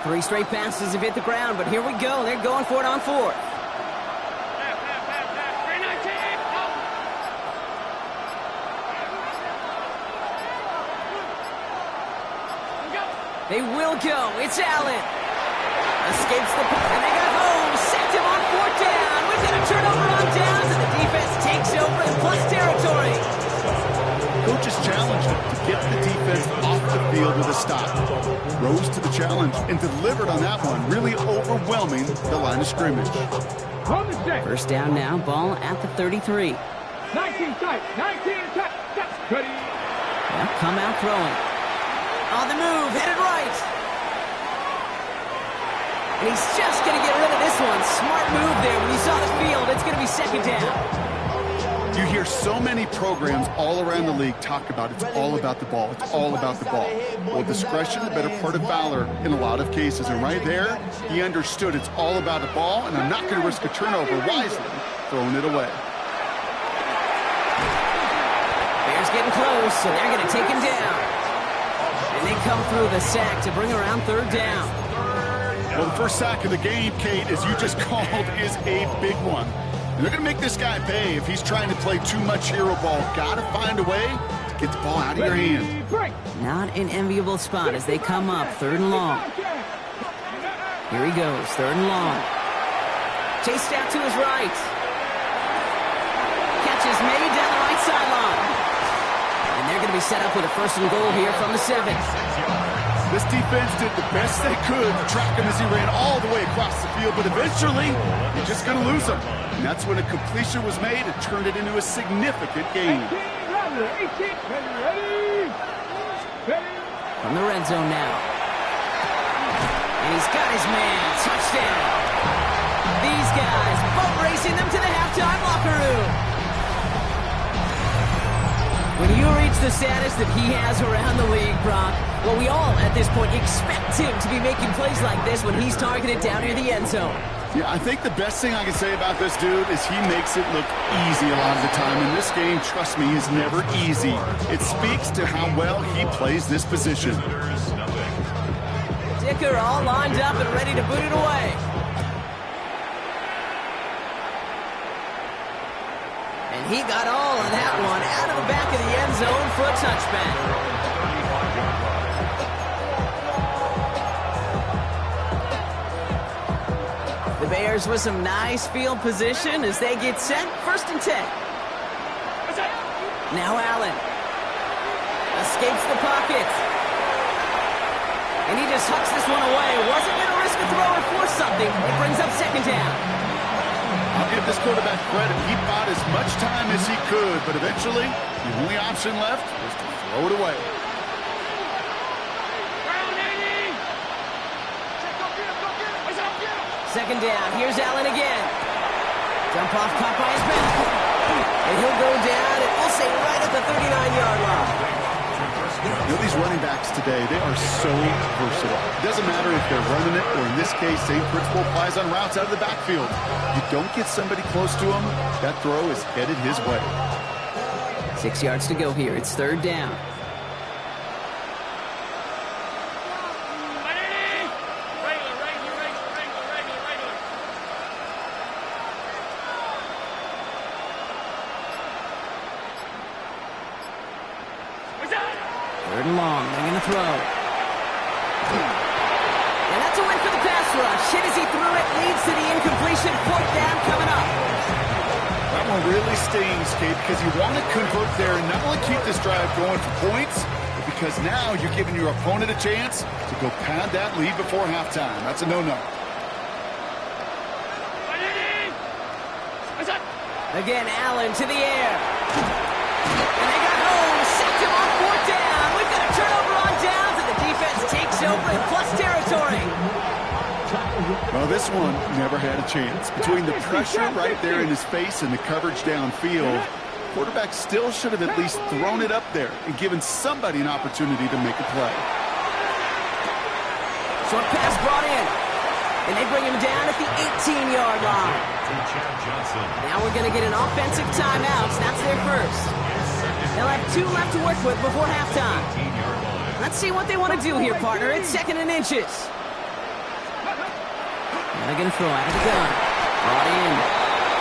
Three straight passes have hit the ground, but here we go. They're going for it on fourth. They will go. It's Allen. Escapes the punt, and they got home. Sacked him on fourth down. Within a turnover on downs, and the defense takes over in plus territory. Coach's challenge to get the defense off the field with a stop. Rose to the challenge and delivered on that one, really overwhelming the line of scrimmage. First down now, ball at the 33. 19 tight, 19 tight, that's ready. They'll come out throwing. On the move, headed right. And he's just going to get rid of this one. Smart move there when you saw the field. It's going to be second down. You hear so many programs all around the league talk about it's all about the ball. It's all about the ball. Well, discretion, the better part of valor in a lot of cases. And right there, he understood it's all about the ball, and I'm not going to risk a turnover wisely, throwing it away. Bears getting close, so they're going to take him down. And they come through the sack to bring around third down. Well, the first sack of the game, Kate, as you just called, is a big one. And they're going to make this guy pay if he's trying to play too much hero ball. Got to find a way to get the ball out of your hand. Not an enviable spot as they come up, third and long. Here he goes, third and long. Chased out to his right. Catch is made down the right sideline. And they're going to be set up with a first and goal here from the 7. This defense did the best they could to track him as he ran all the way across the field, but eventually, you're just going to lose him. And that's when a completion was made and turned it into a significant gain. From the red zone now. And he's got his man. Touchdown. These guys both racing them to the halftime locker room. When you reach the status that he has around the league, Brock, well, we all, at this point, expect him to be making plays like this when he's targeted down near the end zone. Yeah, I think the best thing I can say about this dude is he makes it look easy a lot of the time. And this game, trust me, is never easy. It speaks to how well he plays this position. Dicker all lined up and ready to boot it away. And he got all of that one out of the back of the end zone for a touchback. The Bears with some nice field position as they get set, first and 10. Now Allen escapes the pocket. And he just hucks this one away. Wasn't going to risk a throw or force something. It brings up second down. I'll give this quarterback credit. He bought as much time as he could, but eventually, the only option left was to throw it away. Second down. Here's Allen again. Jump off caught by his back. And he'll go down, and we'll say right at the 39-yard line. You know, these running backs today, they are so versatile. It doesn't matter if they're running it, or in this case, same principle applies on routes out of the backfield. You don't get somebody close to him, that throw is headed his way. 6 yards to go here. It's third down. Third and long, they're going to throw. And that's a win for the pass rush. Hit as he threw it, leads to the incompletion. Fourth down coming up. That one really stings, Kate, because you want to convert there and not only keep this drive going for points, but because now you're giving your opponent a chance to go pad that lead before halftime. That's a no-no. Again, Allen to the air. And they got home, sacked him on fourth down. We've got a turnover on downs, and the defense takes over in plus territory. Well, this one never had a chance. Between the pressure right there in his face and the coverage downfield, quarterback still should have at least thrown it up there and given somebody an opportunity to make a play. Short pass brought in. And they bring him down at the 18-yard line. Now we're going to get an offensive timeout. That's their first. They'll have 2 left to work with before halftime. Let's see what they want to do here, partner. It's second and inches. Now they're going to throw out of the gun. Brought in.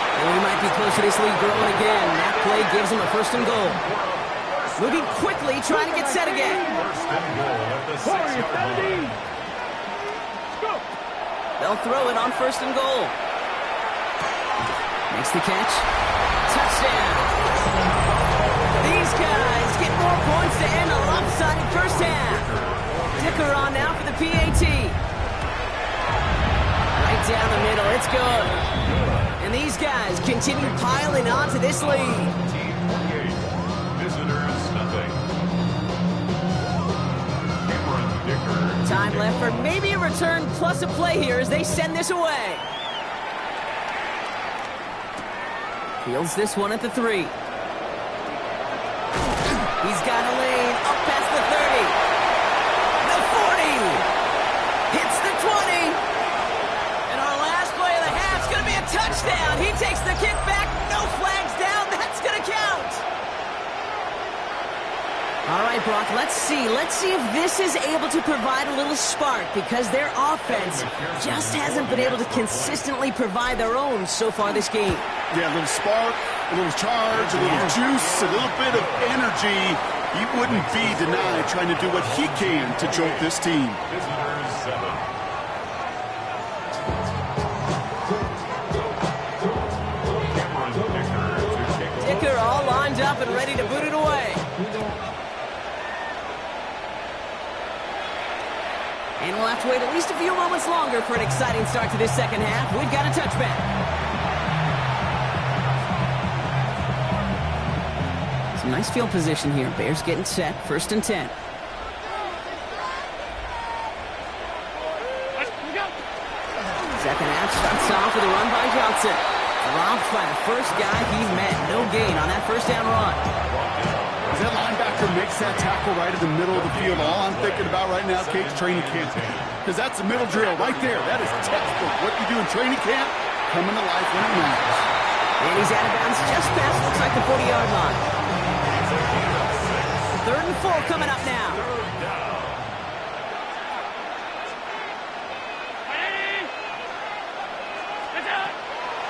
And we might be close to this lead growing again. That play gives them a first and goal. Moving quickly, trying to get set again. They'll throw it on first and goal. Makes the catch. Touchdown. These guys get more points to end a lopsided first half. Dicker on now for the PAT. Right down the middle. It's good. And these guys continue piling on to this lead. Team 48. Visitors, nothing. Cameron Dicker. Time left for maybe a return plus a play here as they send this away. Fields this one at the 3. He's got a lane up past the 30. The 40. Hits the 20. And our last play of the half's going to be a touchdown. He takes the kick back. No flags down. That's going to count. All right, Brock, let's see. Let's see if this is able to provide a little spark because their offense just hasn't been able to consistently provide their own so far this game. Yeah, a little spark, a little charge, a little juice, a little bit of energy. He wouldn't be denied trying to do what he can to jolt this team. Visitors, 7. Cameron Dicker to kick off. Dicker all lined up and ready to boot it away. And we'll have to wait at least a few moments longer for an exciting start to this second half. We've got a touchback. Some nice field position here. Bears getting set. 1st and 10. Second half starts off with a run by Johnson. Dropped by the first guy he met. No gain on that first down run. As that linebacker makes that tackle right in the middle of the field, all I'm thinking about right now, Kate's training camp. Because that's a middle drill right there. That is textbook. What you do in training camp, coming to life when it matters. And he's out of bounds just past, looks like the 40-yard line. 3rd and 4 coming up now.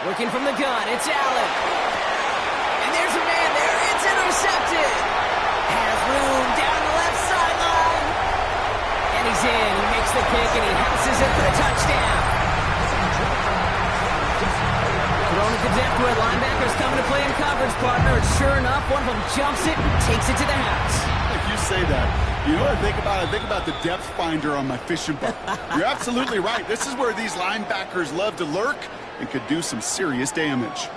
Looking from the gun, it's Allen. And there's a man there, it's intercepted. Has room down the left sideline. And he's in, he makes the pick, and he houses it for the touchdown. Thrown at the depth where linebackers coming to play in coverage, partner. And sure enough, one of them jumps it and takes it to the house. If you say that, you know what I think about? I think about the depth finder on my fishing boat. You're absolutely right. This is where these linebackers love to lurk and could do some serious damage.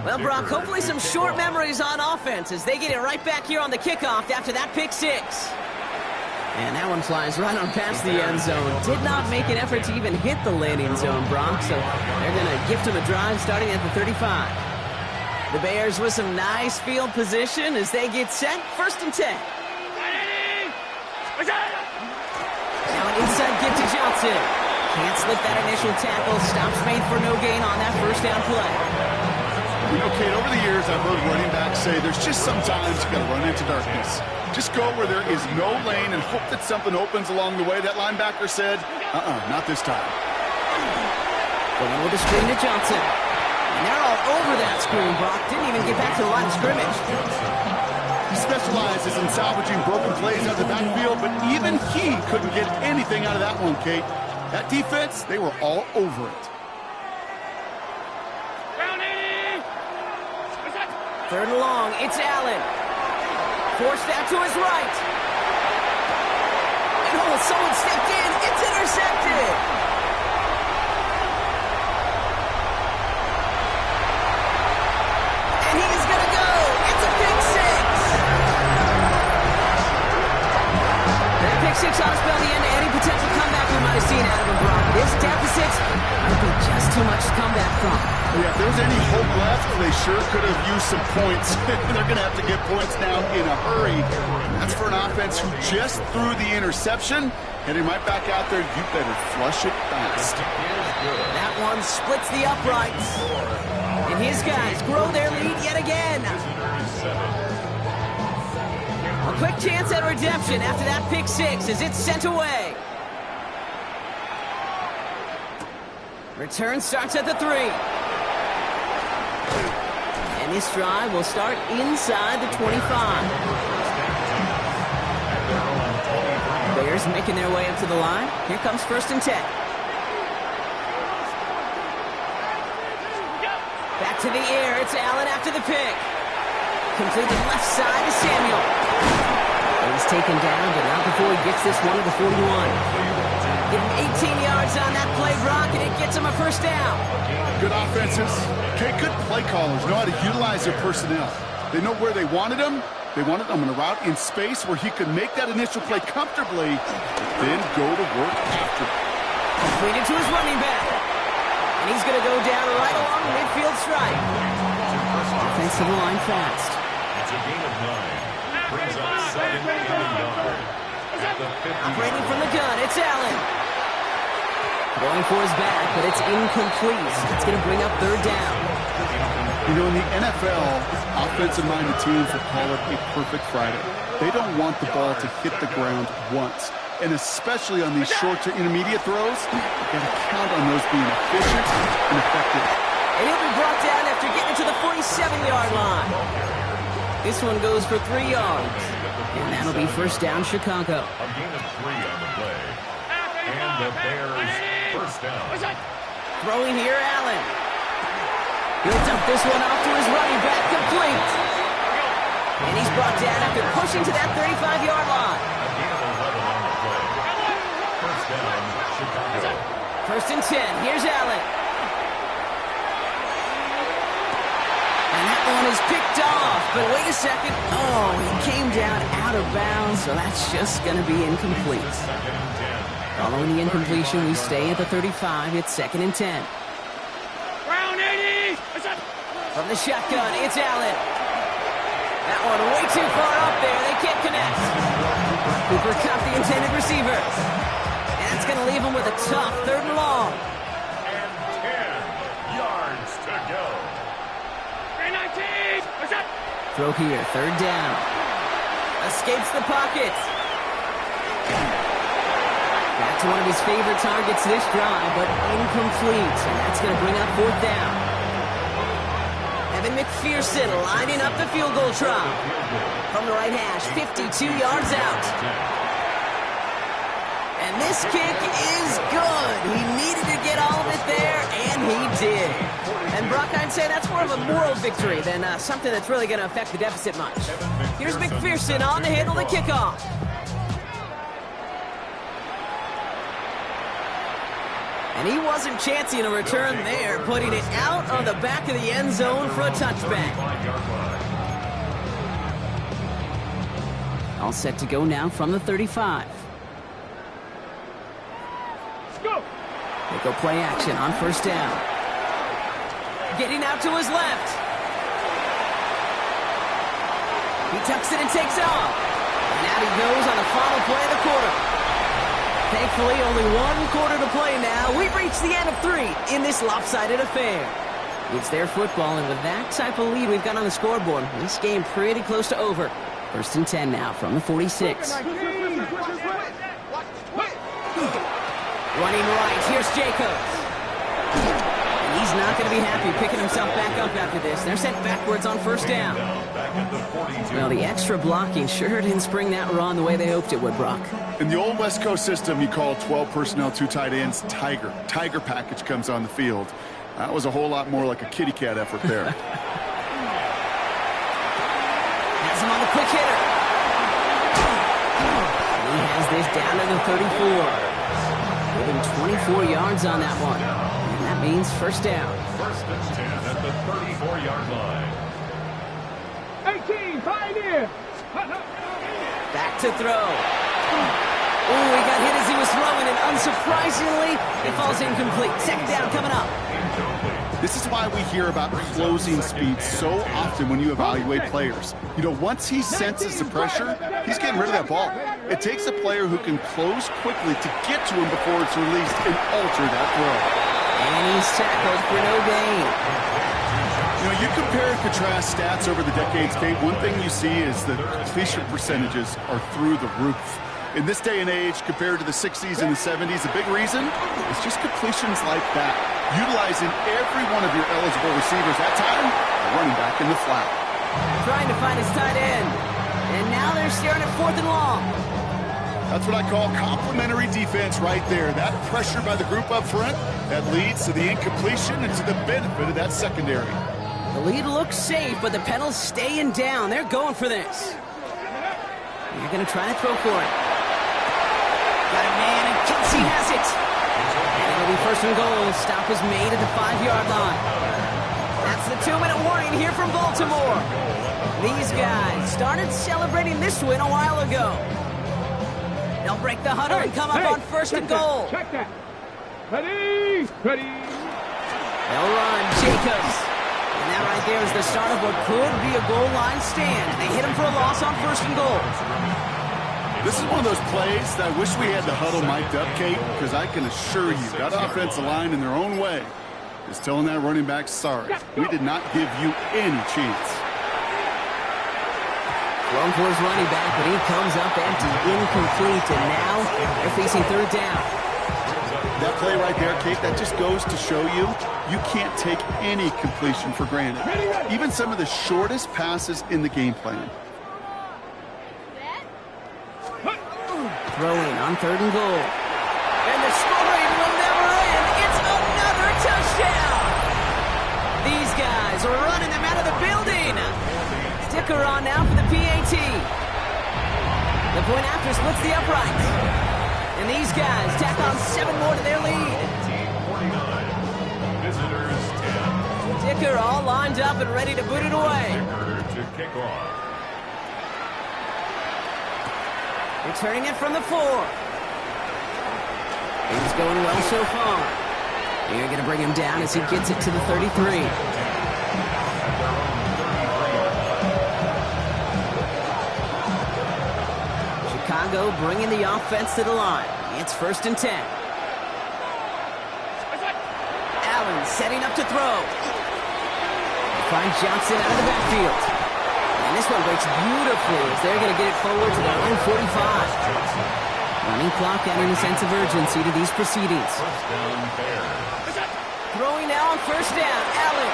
Well, Brock, hopefully some short memories on offense as they get it right back here on the kickoff after that pick 6. And that one flies right on past the end zone. Did not make an effort to even hit the landing zone, Brock, so they're going to gift him a drive starting at the 35. The Bears with some nice field position as they get set. 1st and 10. Now an inside give to Johnson. Can't slip that initial tackle. Stops made for no gain on that first down play. You know, Kate, over the years I've heard running backs say there's just sometimes you got to run into darkness. Just go where there is no lane and hope that something opens along the way. That linebacker said, not this time. Going with the screen to Johnson. And they're all over that screen, Brock. Didn't even get back to the line of scrimmage. He specializes in salvaging broken plays out of the backfield, but even he couldn't get anything out of that one, Kate. That defense, they were all over it. 3rd and long, it's Allen. Forced out to his right. And someone stepped in. It's intercepted. And he's going to go. It's a pick 6. That pick 6 ought to spell the end to any potential comeback we might have seen out of him, Brock. This deficit might be just too much to come back from. Yeah, if there was any hope left, they sure could have used some points. They're going to have to get points now in a hurry. That's for an offense who just threw the interception. Heading right back out there, you better flush it fast. That one splits the uprights. And his guys grow their lead yet again. A quick chance at redemption after that pick 6 as it's sent away. Return starts at the 3. And this drive will start inside the 25. Bears making their way up to the line. Here comes 1st and 10. Back to the air. It's Allen after the pick. Completed left side to Samuel. He's taken down, but not before he gets this one to the 41. Give him 18 yards on that play, Brock, and it gets him a first down. Good offenses. Okay, good play callers know how to utilize their personnel. They know where they wanted him. They wanted him in a route in space where he could make that initial play comfortably, then go to work after. Completed to his running back. And he's going to go down right along the midfield stripe. Offensive line fast. It's a gain of 9. Brings up 7 in the yard. At the 50. Operating from the gun, it's Allen. Going for his back, but it's incomplete. It's going to bring up third down. You know, in the NFL, offensive-minded teams will call it a perfect Friday. They don't want the ball to hit the ground once. And especially on these short to intermediate throws, you've got to count on those being efficient and effective. And he'll be brought down after getting to the 47-yard line. This one goes for 3 yards. And that'll be first down, Chicago. A gain of 3 on the play. And the Bears first down. Throwing here, Allen. He'll dump this one off to his running back, complete. And he's brought down after pushing to that 35-yard line. A gain of 11 on the play. First down, Chicago. First and 10. Here's Allen. And that one is picked off. But wait a second. Oh, he came down out of bounds, so that's just going to be incomplete. Second and 10. Following the incompletion, we stay at the 35. It's second and 10. Round 80. From the shotgun, it's Allen. That one way too far up there. They can't connect. Cooper Kupp, the intended receiver. And it's going to leave him with a tough third and long. And 10 yards to go. 19. Throw here, third down. Escapes the pocket. Back to one of his favorite targets this drive, but incomplete. And that's going to bring up fourth down. Evan McPherson lining up the field goal try. From the right hash, 52 yards out. And this kick is good. He needed to get all of it there, and he did. And Brock, I'd say that's more of a moral victory than something that's really going to affect the deficit much. Here's McPherson on to handle the kickoff. And he wasn't chancing a return there, putting it out on the back of the end zone for a touchback. All set to go now from the 35. Let's go. They go play action on first down. Getting out to his left. He tucks it and takes off. And out he goes on the final play of the quarter. Thankfully, only one quarter to play now. We've reached the end of 3 in this lopsided affair. It's their football, and with that type of lead we've got on the scoreboard, this game pretty close to over. First and 10 now from the 46. Running right, here's Jacobs. And he's not going to be happy picking himself back up after this. They're sent backwards on first down. Well, the extra blocking sure didn't spring that run the way they hoped it would, Brock. In the old West Coast system, you call 12 personnel, 2 tight ends, Tiger. Tiger package comes on the field. That was a whole lot more like a kitty cat effort there. Has him on the quick hitter. He has this down to the 34. Give him 24 yards on that one. And that means first down. First and 10 at the 34-yard line. 18. Pioneer. Back to throw. Oh, he got hit as he was throwing, and unsurprisingly, it falls incomplete. Second down coming up. This is why we hear about closing speed so often when you evaluate players. You know, once he senses the pressure, he's getting rid of that ball. It takes a player who can close quickly to get to him before it's released and alter that throw. And he's tackled for no gain. You know, you compare and contrast stats over the decades, Kate. One thing you see is that completion percentages are through the roof. In this day and age, compared to the 60s and the 70s, a big reason is just completions like that. Utilizing every one of your eligible receivers that time, running back in the flat. Trying to find his tight end. And now they're staring at fourth and long. That's what I call complementary defense right there. That pressure by the group up front, that leads to the incompletion and to the benefit of that secondary. The lead looks safe, but the pedals staying down. They're going for this. You're going to try to throw for it. Got a man, and Kelsey has it. And it'll be first and goal. Stop is made at the 5-yard line. That's the 2-minute warning here from Baltimore. These guys started celebrating this win a while ago. They'll break the huddle and come up on first and goal. Check that. Ready? Ready. They'll run. Jacobs. And that right there is the start of what could be a goal line stand. They hit him for a loss on first and goal. This is one of those plays that I wish we had the huddle mic'd up, Kate, because I can assure you that offensive line in their own way is telling that running back, sorry, we did not give you any chance. Thrown for his running back, but he comes up empty, incomplete, and now they're facing third down. That play right there, Kate, that just goes to show you, you can't take any completion for granted. Even some of the shortest passes in the game plan. Throwing on third and goal. And the scoring will never end. It's another touchdown. These guys are running them out of the building. Sticker on now for the PAT. The point after splits the uprights. And these guys tack on 7 more to their lead. 49. Visitors 10. Sticker all lined up and ready to boot it away. Sticker to kick off. Returning it from the 4. Things going well so far. They're going to bring him down as he gets it to the 33. Chicago bringing the offense to the line. It's first and 10. Allen setting up to throw. Finds Johnson out of the backfield. And this one breaks beautifully as they're going to get it forward to their own 45. Running clock adding a sense of urgency to these proceedings. Throwing now on first down. Allen.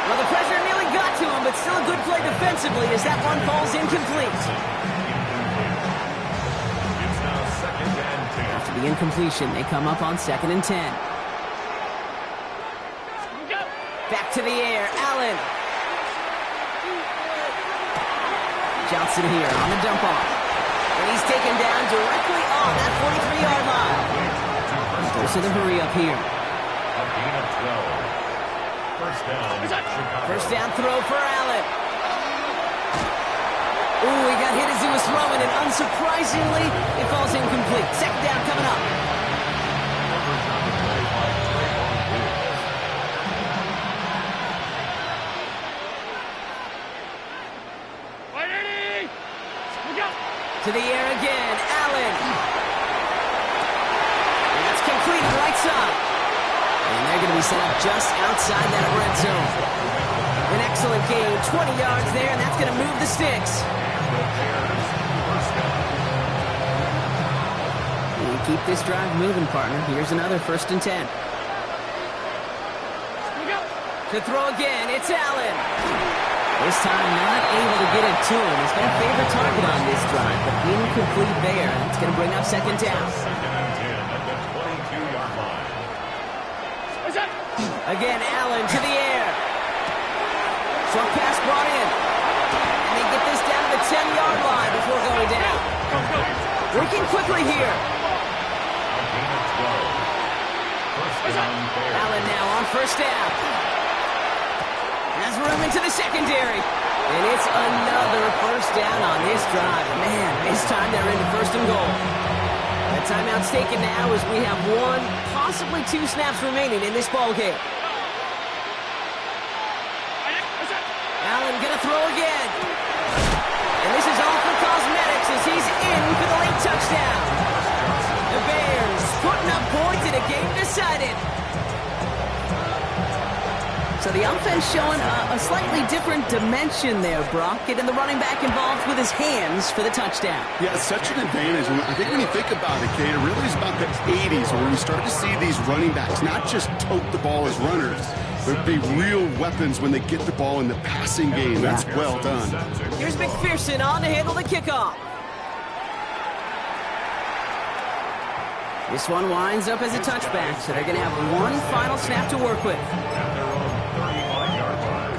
Well, the pressure nearly got to him, but still a good play defensively as that one falls incomplete. After the incompletion, they come up on second and 10. Back to the air. Allen. Johnson here on the dump off. And he's taken down directly on that 43-yard line. Goes to the hurry up here. A gain of 12. First down, Chicago. First down throw for Allen. Ooh, he got hit as he was throwing, and unsurprisingly, it falls incomplete. Second down coming up. To the air again, Allen. And that's complete right side. And they're going to be set up just outside that red zone. An excellent gain, 20 yards there, and that's going to move the sticks. We keep this drive moving, partner. Here's another first and 10. To throw again, it's Allen. This time not able to get it to him. He's been a favorite target on this drive, but incomplete there. And it's going to bring up second down. Second and 10 at the 22-yard line. Again, Allen to the air. Short pass brought in. And they get this down to the 10-yard line before going down. Working quickly here. A gain of 12. First down, Bears. Allen now on first down. Has room into the secondary. And it's another first down on this drive. Man, this time they're into first and goal. The timeout's taken now as we have 1, possibly 2 snaps remaining in this ball game. Allen gonna throw again. And this is all for cosmetics as he's in for the late touchdown. The Bears putting up points in a game decided. So the offense showing a slightly different dimension there, Brock. Getting the running back involved with his hands for the touchdown. Yeah, it's such an advantage. I think when you think about it, Kate, it really is about the 80s where we start to see these running backs not just tote the ball as runners, but be real weapons when they get the ball in the passing game. That's well done. Here's McPherson on to handle the kickoff. This one winds up as a touchback, so they're going to have 1 final snap to work with. At their own 35-yard line.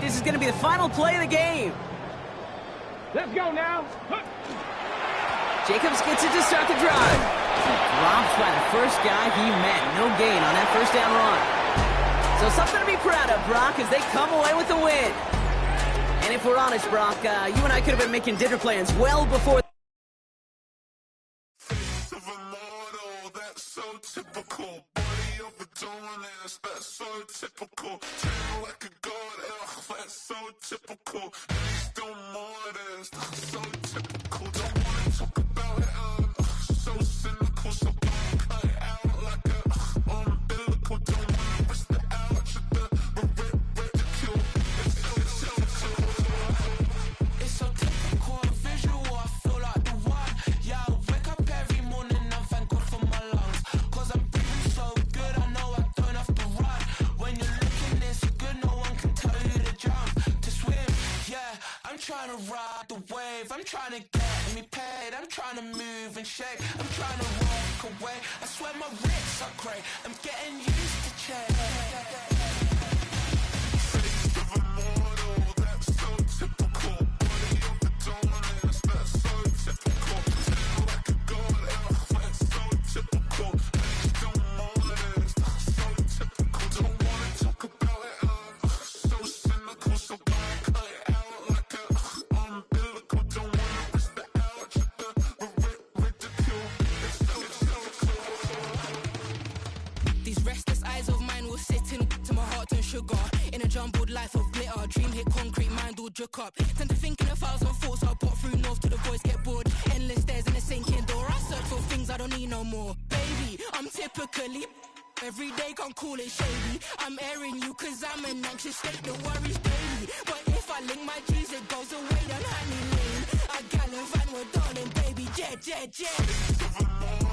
this is going to be the final play of the game. Let's go now. Jacobs gets it to start the drive. Dropped by the first guy he met. No gain on that first down run. So something to be proud of, Brock, as they come away with the win. And if we're honest, Brock, you and I could have been making dinner plans well before. That's so typical. Body overdoing this, that's so typical. Treat like a god, that's so typical. Still more this, that's so typical. Don't wanna talk about it, so cynical. So cut it out like a umbilical. Don't wanna risk the ouch of the ridicule. It's so typical, visual, I feel like the one. Yeah, I wake up every morning and thank God for my lungs. Cause I'm breathing so good, I know I don't have to run. When you're looking this good, no one can tell you to jump, to swim. Yeah, I'm trying to ride the wave, I'm trying to get me paid, I'm trying to move and shake, I'm trying to walk away. I swear my wrists are great, I'm getting used to change. Face of a mortal, that's so typical. Body of the dominance, that's so typical. Feel like a god, that's so typical. Still more this, that's so typical. Don't wanna talk about it, so cynical. So cut it out like a umbilical. Don't wanna risk the ouch of the ridicule. These restless eyes of mine will sit in to my heart and sugar. In a jumbled life of glitter, dream hit concrete, mind all jerk up. Tend to think in 1,000 thoughts, I'll pop through north to the voice, get bored. Endless stairs in a sinking door, I search for things I don't need no more. Baby, I'm typically every day can't call it shady. I'm airing you cause I'm an anxious state, the worries daily. But if I link my G's, it goes away down honey lane. I gallivant with darling, baby, jet, jet, jet.